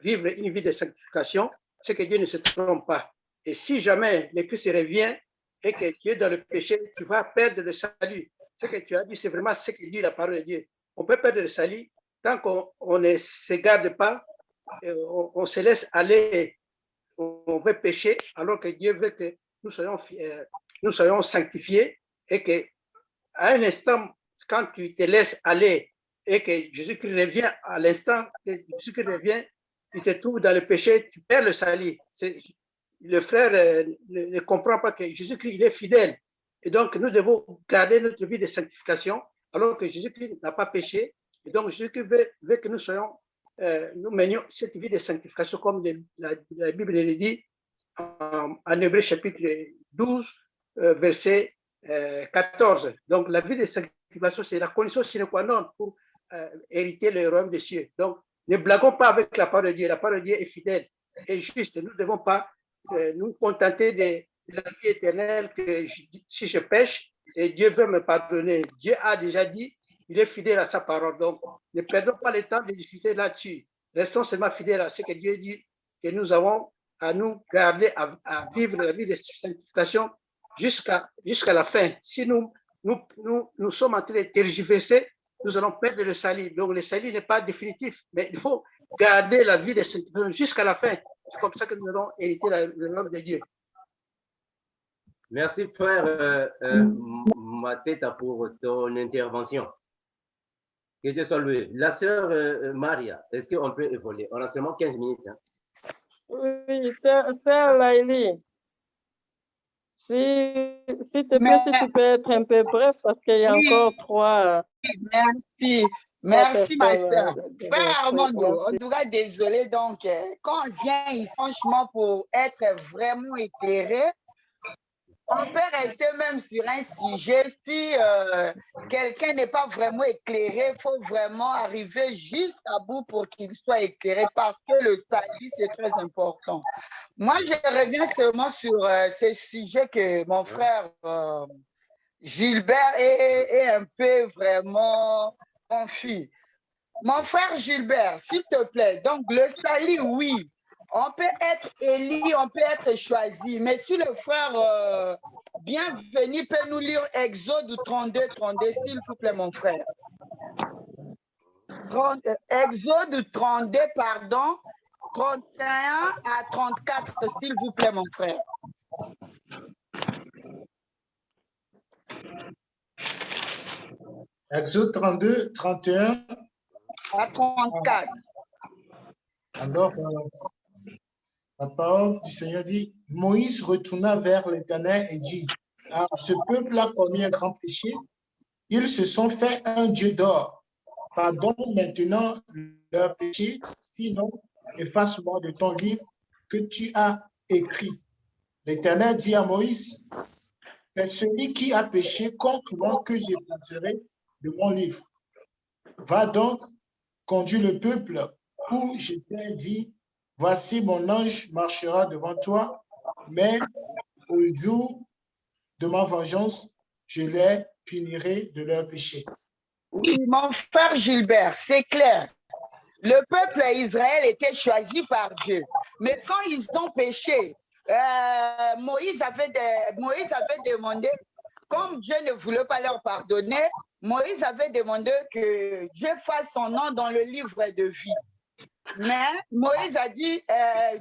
vivre une vie de sanctification, c'est que Dieu ne se trompe pas. Et si jamais le Christ revient et que tu es dans le péché, tu vas perdre le salut. Ce que tu as dit, c'est vraiment ce que dit la parole de Dieu. On peut perdre le salut tant qu'on ne se garde pas, on se laisse aller, on veut pécher, alors que Dieu veut que nous soyons sanctifiés et que à un instant, quand tu te laisses aller et que Jésus-Christ revient, à l'instant que Jésus-Christ revient, tu te trouves dans le péché, tu perds le salut. Le frère ne comprend pas que Jésus-Christ, il est fidèle. Et donc, nous devons garder notre vie de sanctification alors que Jésus-Christ n'a pas péché. Et donc, Jésus-Christ veut que nous menions cette vie de sanctification comme la Bible le dit en Hébreux chapitre 12, verset 14. Donc, la vie de sanctification, c'est la condition sine qua non pour hériter le royaume des cieux. Donc, ne blaguons pas avec la parole de Dieu. La parole de Dieu est fidèle et juste. Nous ne devons pas nous contenter de la vie éternelle que si je pêche, et Dieu veut me pardonner. Dieu a déjà dit, il est fidèle à sa parole. Donc, ne perdons pas le temps de discuter là-dessus. Restons seulement fidèles à ce que Dieu dit, que nous avons à nous garder, à vivre la vie de sanctification jusqu'à la fin. Si nous sommes en train de tergiverser, nous allons perdre le salut. Donc, le salut n'est pas définitif, mais il faut garder la vie de sanctification jusqu'à la fin. C'est comme ça que nous allons hériter le nom de Dieu. Merci, frère Mateta, pour ton intervention. Que Dieu soit loué. La sœur Maria, est-ce qu'on peut évoluer? On a seulement 15 minutes. Hein. Oui, sœur Laïli. S'il te plaît, si tu peux être un peu bref, parce qu'il y a encore trois. Merci, ma soeur. Frère Armando, en tout cas, désolé. Donc, quand on vient ici, franchement, pour être vraiment éclairé, on peut rester même sur un sujet. Si quelqu'un n'est pas vraiment éclairé, il faut vraiment arriver jusqu'à bout pour qu'il soit éclairé parce que le salut, c'est très important. Moi, je reviens seulement sur ce sujet que mon frère Gilbert est un peu vraiment confus. Mon frère Gilbert, s'il te plaît, donc le salut, oui. On peut être élu, on peut être choisi, mais si le frère bienvenu peut nous lire Exode 32, s'il vous plaît, mon frère. Exode 32, pardon, 31 à 34, s'il vous plaît, mon frère. Exode 32, 31 à 34. Alors, la parole du Seigneur dit, Moïse retourna vers l'Éternel et dit, ah, ce peuple a commis un grand péché, ils se sont fait un Dieu d'or. Pardonne maintenant leur péché, sinon efface-moi de ton livre que tu as écrit. L'Éternel dit à Moïse, c'est celui qui a péché contre moi que j'effacerai de mon livre. Va donc, conduis le peuple où je t'ai dit, voici mon ange marchera devant toi, mais au jour de ma vengeance, je les punirai de leur péché. Oui, mon frère Gilbert, c'est clair. Le peuple Israël était choisi par Dieu. Mais quand ils ont péché, Moïse avait demandé, comme Dieu ne voulait pas leur pardonner, Moïse avait demandé que Dieu fasse son nom dans le livre de vie. Mais Moïse a dit,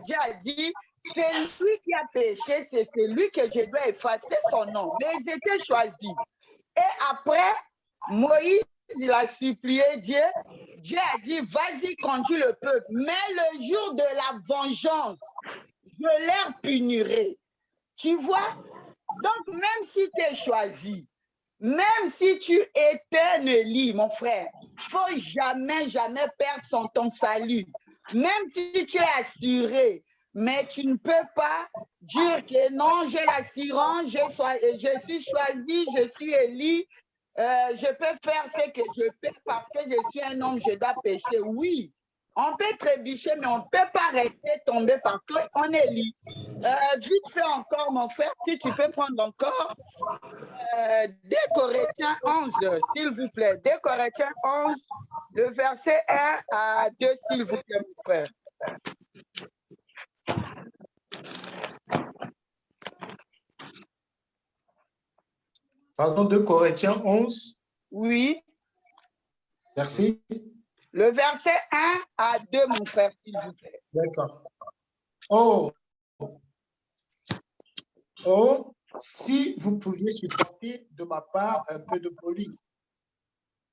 Dieu a dit, c'est lui qui a péché, c'est celui que je dois effacer son nom. Mais ils étaient choisis. Et après, Moïse, il a supplié Dieu. Dieu a dit, vas-y, conduis le peuple. Mais le jour de la vengeance, je les punirai. Tu vois? Donc, même si tu es choisi, même si tu éteins le lit, mon frère, il ne faut jamais, jamais perdre ton salut. Même si tu es assuré, mais tu ne peux pas dire que non, j'ai l'assurance, je suis choisi, je suis élu, je peux faire ce que je peux parce que je suis un homme, je dois pécher. Oui, on peut trébucher, mais on ne peut pas rester tombé parce qu'on est libre. Vite fait encore, mon frère, si tu peux prendre encore 2 Corinthiens 11, s'il vous plaît. 2 Corinthiens 11, le verset 1 à 2, s'il vous plaît, mon frère. Pardon, 2 Corinthiens 11. Oui. Merci. Le verset 1 à 2, mon frère, s'il vous plaît. D'accord. Si vous pouviez supporter de ma part un peu de poli,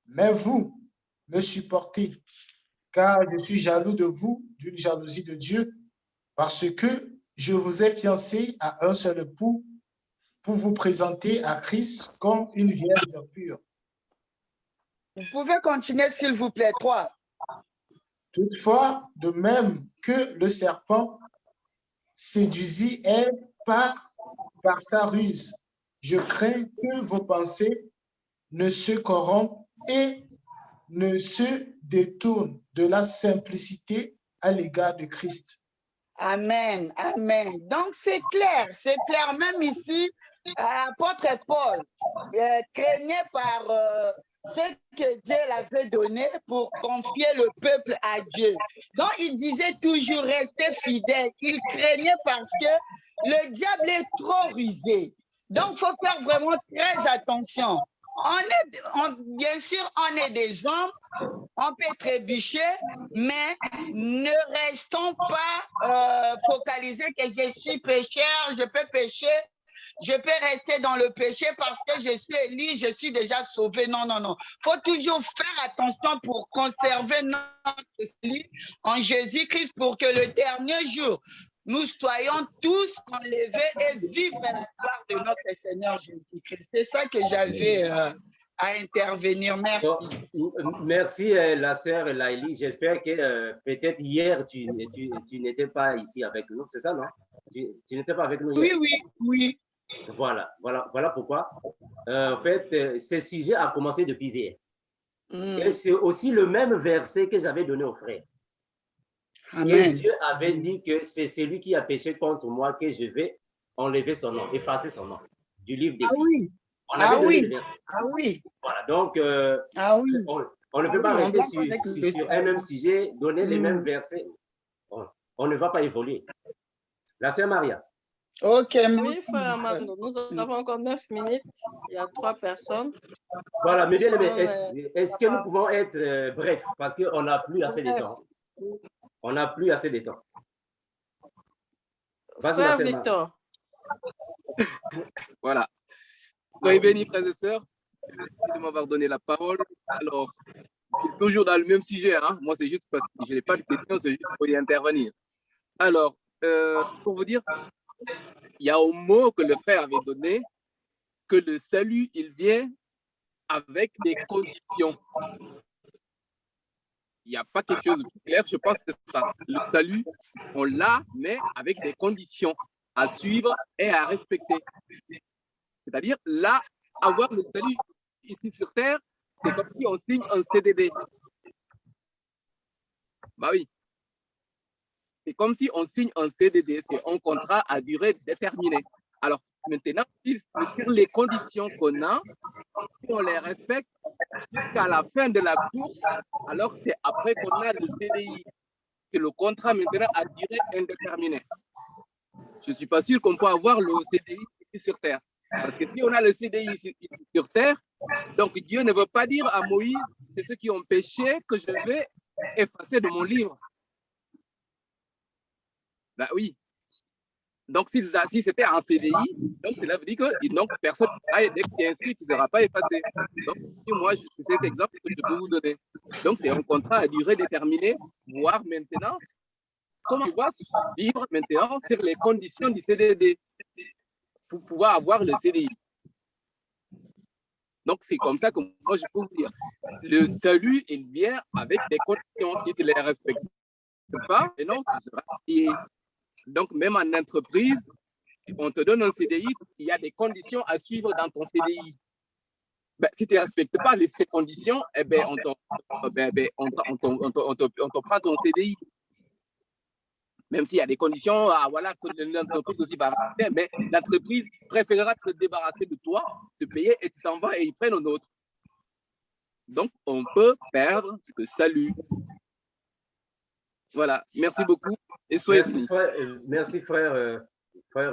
mais vous me supportez, car je suis jaloux de vous, d'une jalousie de Dieu, parce que je vous ai fiancé à un seul époux pour vous présenter à Christ comme une vierge pure. Vous pouvez continuer, s'il vous plaît. 3. Toutefois, de même que le serpent séduisit Ève par sa ruse, je crains que vos pensées ne se corrompent et ne se détournent de la simplicité à l'égard de Christ. Amen, amen. Donc, c'est clair. Même ici, apôtre Paul craignait par ce que Dieu l'avait donné pour confier le peuple à Dieu. Donc, il disait toujours rester fidèle. Il craignait parce que le diable est trop rusé. Donc, il faut faire vraiment très attention. Bien sûr, on est des hommes, on peut trébucher, mais ne restons pas focalisés que je suis pécheur, je peux pécher, je peux rester dans le péché parce que je suis élu, je suis déjà sauvé. Non, non, non. Il faut toujours faire attention pour conserver notre salut en Jésus-Christ pour que le dernier jour, nous soyons tous enlevés et vivre la gloire de notre Seigneur Jésus-Christ. C'est ça que j'avais à intervenir. Merci. Merci, la sœur Laïli. J'espère que peut-être hier, tu n'étais pas ici avec nous. C'est ça, non? Tu n'étais pas avec nous hier? Oui. Voilà pourquoi. En fait, ce sujet a commencé depuis hier. Et c'est aussi le même verset que j'avais donné aux frères. Amen. Et Dieu avait dit que c'est celui qui a péché contre moi que je vais enlever son nom, effacer son nom du livre des vies. Oui. Voilà, donc on ne peut pas rester sur un même sujet, donner les mêmes versets. On ne va pas évoluer. La sœur Maria. Ok. Oui, frère Amando, nous avons encore 9 minutes. Il y a 3 personnes. Voilà, mais bien aimé, est-ce que nous pouvons être brefs parce qu'on n'a plus assez de temps? On n'a plus assez de temps. Frère Victor. Voilà. Soyez bénis, frères et sœurs. Merci de m'avoir donné la parole. Alors, toujours dans le même sujet. Hein. Moi, c'est juste parce que je n'ai pas de questions, c'est juste pour y intervenir. Alors, pour vous dire, il y a un mot que le frère avait donné, que le salut, il vient avec des conditions. Il n'y a pas quelque chose de plus clair, je pense que c'est ça. Le salut, on l'a, mais avec des conditions à suivre et à respecter. C'est-à-dire, là, avoir le salut ici sur Terre, c'est comme si on signe un CDD. Bah oui. C'est comme si on signe un CDD, c'est un contrat à durée déterminée. Alors, maintenant, sur les conditions qu'on a, si on les respecte jusqu'à la fin de la course, alors c'est après qu'on a le CDI. C'est le contrat maintenant à durée indéterminée. Je ne suis pas sûr qu'on peut avoir le CDI ici sur Terre. Parce que si on a le CDI ici sur Terre, donc Dieu ne veut pas dire à Moïse, c'est ceux qui ont péché que je vais effacer de mon livre. Ben oui. Donc, si c'était un CDI, donc cela veut dire que donc, personne dès que tu es inscrit, tu ne seras pas effacé. Donc, moi, c'est cet exemple que je peux vous donner. Donc, c'est un contrat à durée déterminée, voire maintenant, comment tu vas vivre maintenant sur les conditions du CDD pour pouvoir avoir le CDI. Donc, c'est comme ça que moi, je peux vous dire. Le salut, il vient avec des conditions. Si tu ne les respectes pas, et non, tu seras payé. Donc, même en entreprise, on te donne un CDI, il y a des conditions à suivre dans ton CDI. Ben, si tu ne respectes pas ces conditions, eh ben, on te prend ton CDI. Même s'il y a des conditions, voilà, que l'entreprise aussi va rester, mais l'entreprise préférera se débarrasser de toi, te payer et tu t'en vas et ils prennent un autre. Donc, on peut perdre le salut. Voilà, merci beaucoup et soyez merci frère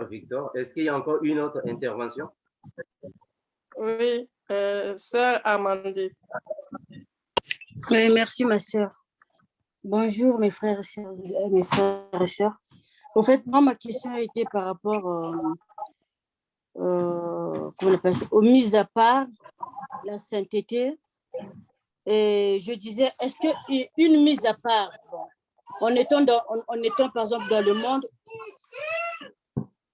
Victor. Est-ce qu'il y a encore une autre intervention? Oui, sœur Amandine. Oui, merci ma sœur. Bonjour mes frères et sœurs. En fait, moi, ma question a été par rapport aux mises à part, la sainteté. Et je disais, est-ce qu'une mise à part, en étant par exemple dans le monde,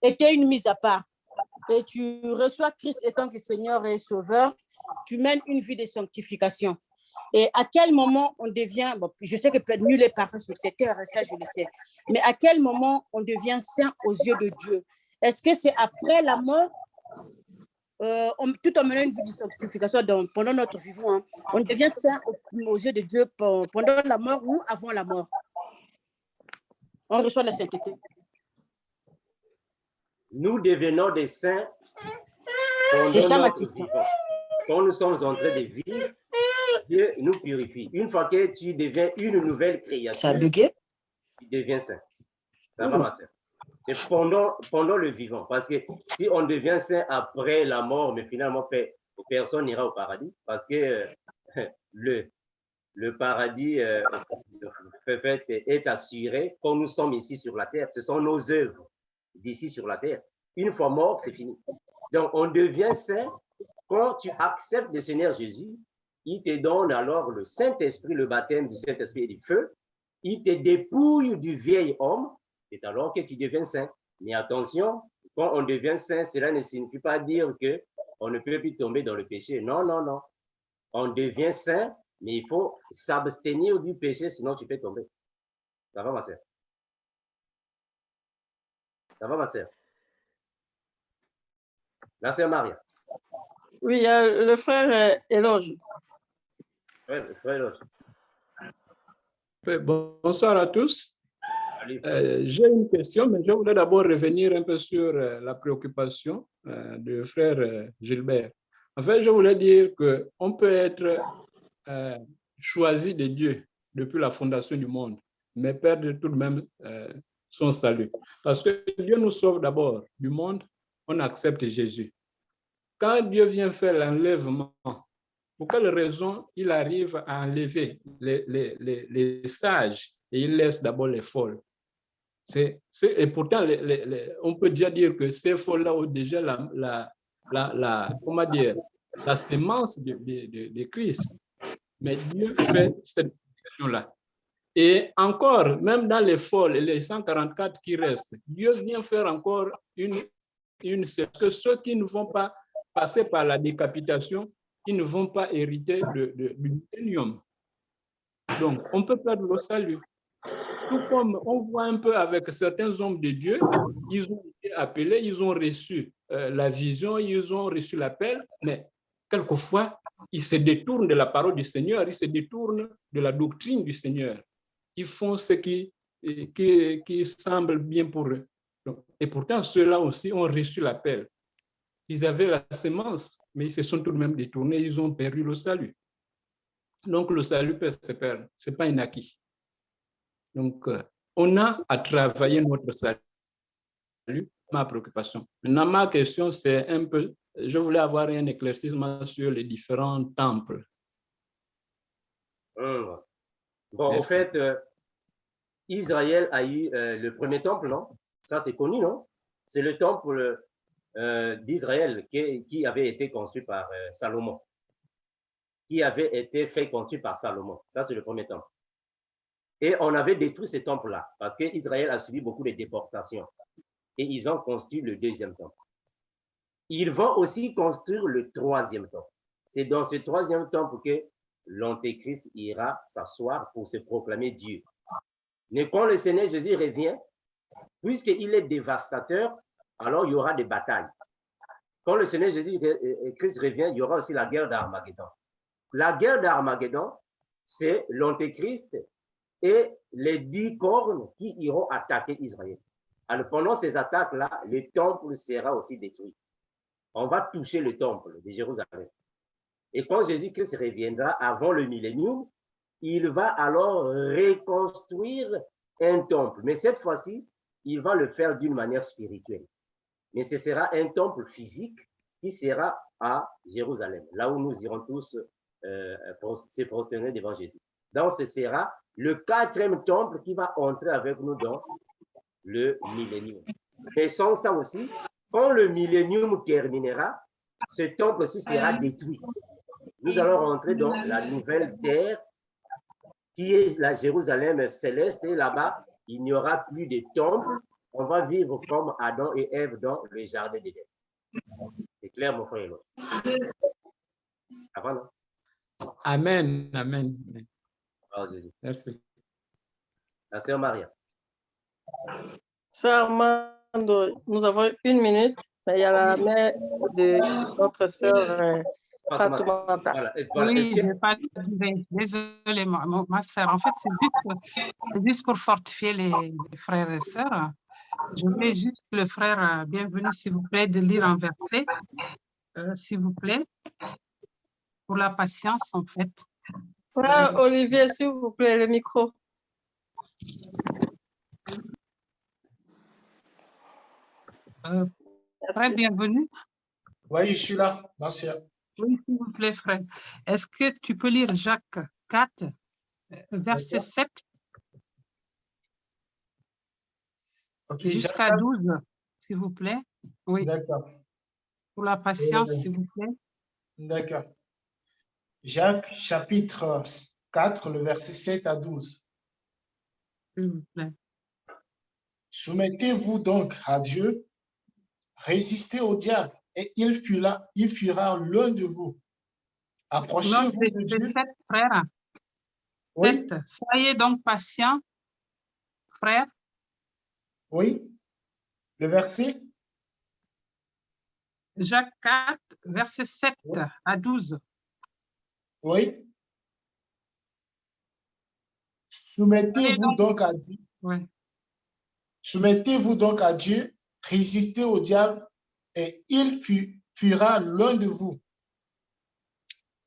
était une mise à part, et tu reçois Christ étant que Seigneur et Sauveur, tu mènes une vie de sanctification. Et à quel moment on devient, bon, je sais que peut-être nul est parfait sur cette terre, ça je le sais, mais à quel moment on devient saint aux yeux de Dieu? Est-ce que c'est après la mort, tout en menant une vie de sanctification pendant notre vivant, hein, on devient saint aux yeux de Dieu pendant la mort ou avant la mort? On reçoit la sainteté. Nous devenons des saints pendant notre vivant. Quand nous sommes en train de vivre, Dieu nous purifie. Une fois que tu deviens une nouvelle créature, tu deviens saint. Ça va, ma sœur? C'est pendant le vivant. Parce que si on devient saint après la mort, mais finalement, personne n'ira au paradis. Parce que le paradis est assuré quand nous sommes ici sur la terre. Ce sont nos œuvres d'ici sur la terre. Une fois mort, c'est fini. Donc, on devient saint quand tu acceptes le Seigneur Jésus. Il te donne alors le Saint-Esprit, le baptême du Saint-Esprit et du feu. Il te dépouille du vieil homme. C'est alors que tu deviens saint. Mais attention, quand on devient saint, cela ne signifie pas dire qu'on ne peut plus tomber dans le péché. Non, non, non. On devient saint, mais il faut s'abstenir du péché, sinon tu peux tomber. Ça va, ma sœur? Ça va, ma sœur? La sœur Maria. Oui, il y a le frère Éloge. Oui, le frère Éloge. Bonsoir à tous. J'ai une question, mais je voudrais d'abord revenir un peu sur la préoccupation du frère Gilbert. En fait, je voulais dire qu'on peut être choisi de Dieu depuis la fondation du monde, mais perdre tout de même son salut. Parce que Dieu nous sauve d'abord du monde, on accepte Jésus. Quand Dieu vient faire l'enlèvement, pour quelle raison il arrive à enlever les sages et il laisse d'abord les folles? Et pourtant, on peut déjà dire que ces folles-là ont déjà comment dire, la sémence de Christ. Mais Dieu fait cette sélection-là. Et encore, même dans les folles, les 144 qui restent, Dieu vient faire encore une sélection. Que ceux qui ne vont pas passer par la décapitation, ils ne vont pas hériter du millénium. Donc, on peut perdre le salut. Tout comme on voit un peu avec certains hommes de Dieu, ils ont été appelés, ils ont reçu la vision, ils ont reçu l'appel, mais quelquefois, ils se détournent de la parole du Seigneur, ils se détournent de la doctrine du Seigneur. Ils font ce qui semble bien pour eux. Donc, et pourtant, ceux-là aussi ont reçu l'appel. Ils avaient la sémence, mais ils se sont tout de même détournés, ils ont perdu le salut. Donc, le salut peut se perdre, ce n'est pas un acquis. Donc, on a à travailler notre salut, ma préoccupation. Maintenant, ma question, c'est un peu, je voulais avoir un éclaircissement sur les différents temples. Bon, en fait, Israël a eu le premier temple, non? Ça, c'est connu, non? C'est le temple d'Israël qui avait été construit par Salomon. Qui avait été fait construire par Salomon. Ça, c'est le premier temple. Et on avait détruit ce temple-là parce qu'Israël a subi beaucoup de déportations. Et ils ont construit le deuxième temple. Ils vont aussi construire le troisième temple. C'est dans ce troisième temple que l'Antéchrist ira s'asseoir pour se proclamer Dieu. Mais quand le Seigneur Jésus revient, puisqu'il est dévastateur, alors il y aura des batailles. quand le Seigneur Jésus-Christ revient, il y aura aussi la guerre d'Armageddon. La guerre d'Armageddon, c'est l'Antéchrist et les 10 cornes qui iront attaquer Israël. Alors, pendant ces attaques-là, le temple sera aussi détruit. On va toucher le temple de Jérusalem. Et quand Jésus-Christ reviendra avant le millénium, il va alors reconstruire un temple. Mais cette fois-ci, il va le faire d'une manière spirituelle. Mais ce sera un temple physique qui sera à Jérusalem, là où nous irons tous se prosterner devant Jésus. Donc, ce sera le 4e temple qui va entrer avec nous dans le millénium. Et sans ça aussi, quand le millénium terminera, ce temple-ci sera détruit. Nous allons rentrer dans la nouvelle terre qui est la Jérusalem céleste, et là-bas, il n'y aura plus de temple. On va vivre comme Adam et Ève dans le jardin d'Éden. C'est clair, mon frère? Avant, non? Amen, amen. Oh, Jésus. Merci. La sœur Maria. Sœur Armando, nous avons 1 minute, mais il y a la mère de notre sœur Fatoumata. Voilà. Oui, je n'ai pas dit. Désolée, ma sœur. En fait, c'est juste pour fortifier les frères et sœurs. Je voulais juste le frère bienvenu, s'il vous plaît, de lire un verset, s'il vous plaît, pour la patience, en fait. Frère Olivier, s'il vous plaît, le micro. Frère, bienvenue. Oui, je suis là. Merci. Oui, s'il vous plaît, frère. Est-ce que tu peux lire Jacques 4, verset 7 jusqu'à 12, s'il vous plaît? Oui. D'accord. Pour la patience, s'il vous plaît. D'accord. Jacques, chapitre 4, le verset 7 à 12. S'il vous plaît. Soumettez-vous donc à Dieu, résistez au diable, et il fuira loin de vous. Approchez-vous de Dieu. 7, frère. Oui. 7. Soyez donc patients, frère. Oui. Le verset? Jacques 4, verset 7 à 12. Oui. Soumettez-vous donc à Dieu. Oui. Soumettez-vous donc à Dieu, résistez au diable, et il fuira loin de vous.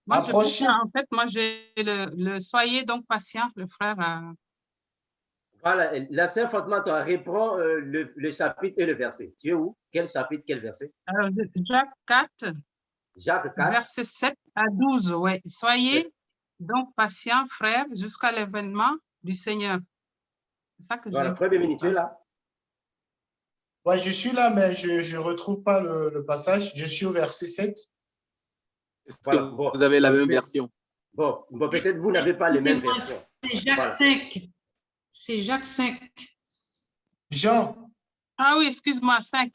Moi, Approchez. En fait, moi, j'ai le soyez donc patient, le frère. Voilà, la sœur Fatoumata reprend le chapitre et le verset. Tu es où? Quel chapitre, quel verset? Alors, Jacques 4, Jacques 4. verset 7 à 12. Oui. Soyez donc patients, frère, jusqu'à l'avènement du Seigneur. C'est ça que voilà, j'ai. frère Béni, tu es là? Oui, je suis là, mais je ne retrouve pas le passage. Je suis au verset 7. Est-ce que vous avez la même version? Bon, peut-être vous n'avez pas les mêmes versions. C'est Jacques 5. C'est Jacques 5. Jean. Ah oui, excuse-moi, 5.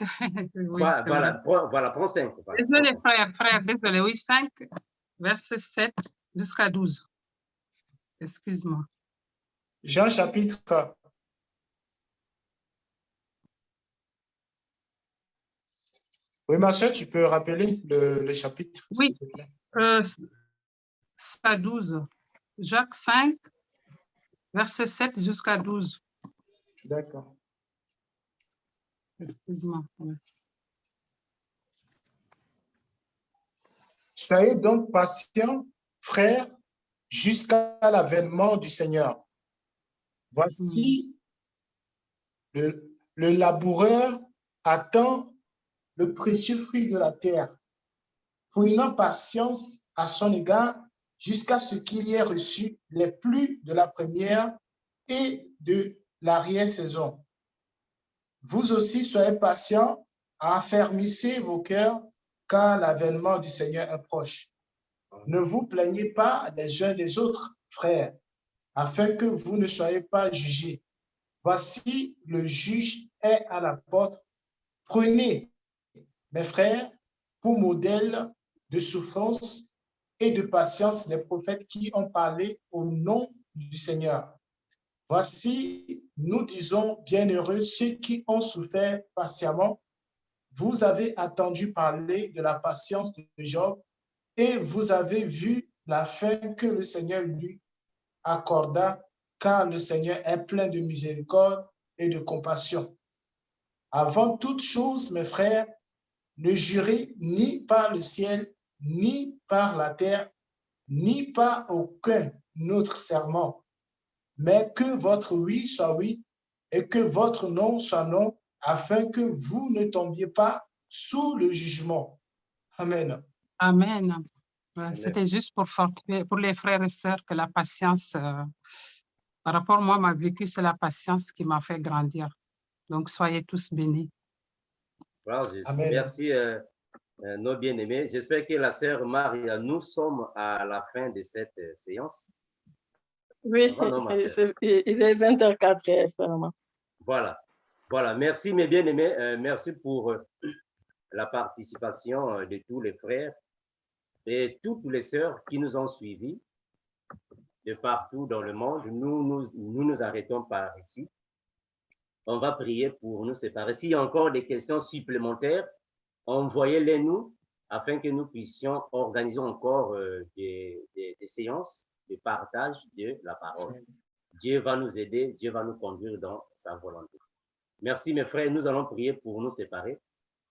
Oui, voilà, prends 5. Voilà. Désolé, frère, désolé. Oui, 5, verset 7 jusqu'à 12. Excuse-moi. Jean, chapitre. Oui, ma soeur, tu peux rappeler le chapitre? Oui, à 12. Jacques 5, verset 7 jusqu'à 12. D'accord. Excuse-moi. Soyez donc patients, frères, jusqu'à l'avènement du Seigneur. Voici, le laboureur attend le précieux fruit de la terre, prenant patience à son égard jusqu'à ce qu'il y ait reçu les pluies de la première et de l'arrière-saison. Vous aussi, soyez patients, affermissez vos cœurs, car l'avènement du Seigneur est proche. Ne vous plaignez pas les uns des autres, frères, afin que vous ne soyez pas jugés. Voici, le juge est à la porte. Prenez, mes frères, pour modèle de souffrance et de patience les prophètes qui ont parlé au nom du Seigneur. Voici, nous disons, bienheureux ceux qui ont souffert patiemment. vous avez entendu parler de la patience de Job et vous avez vu la fin que le Seigneur lui accorda, car le Seigneur est plein de miséricorde et de compassion. Avant toute chose, mes frères, ne jurez ni par le ciel, ni par la terre, ni par aucun autre serment, mais que votre oui soit oui et que votre non soit non, afin que vous ne tombiez pas sous le jugement. Amen. Amen. C'était juste pour les frères et sœurs que la patience, par rapport à moi, m'a vécu, c'est la patience qui m'a fait grandir. Donc, soyez tous bénis. Amen. Merci, nos bien-aimés. J'espère que la sœur Maria, nous sommes à la fin de cette séance. Oui, il est 20h04, vraiment. Voilà. Voilà. Merci, mes bien-aimés. Merci pour la participation de tous les frères et toutes les sœurs qui nous ont suivis de partout dans le monde. Nous nous arrêtons par ici. On va prier pour nous séparer. S'il y a encore des questions supplémentaires, envoyez-les nous afin que nous puissions organiser encore des séances de partage de la parole. Dieu va nous aider, Dieu va nous conduire dans sa volonté. Merci mes frères, nous allons prier pour nous séparer.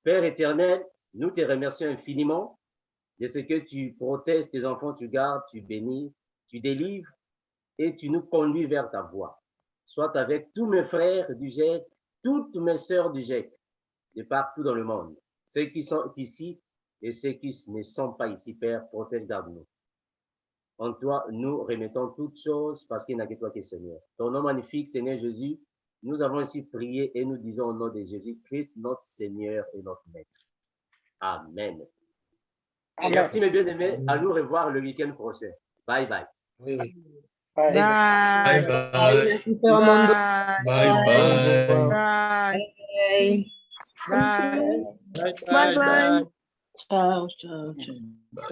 Père éternel, nous te remercions infiniment de ce que tu protèges tes enfants, tu gardes, tu bénis, tu délivres et tu nous conduis vers ta voie. Soit avec tous mes frères du GEC, toutes mes sœurs du GEC, de partout dans le monde. Ceux qui sont ici et ceux qui ne sont pas ici, Père, protège, garde-nous. En toi, nous remettons toutes choses parce qu'il n'y a que toi qui es Seigneur. Ton nom magnifique, Seigneur Jésus, nous avons ainsi prié et nous disons au nom de Jésus-Christ, notre Seigneur et notre Maître. Amen. Amen. Merci mes bien-aimés. À nous revoir le week-end prochain. Bye bye. Oui, oui. Bye. Bye bye. Bye. Bye bye. Bye. Bye. Bye bye. Ciao, ciao, ciao.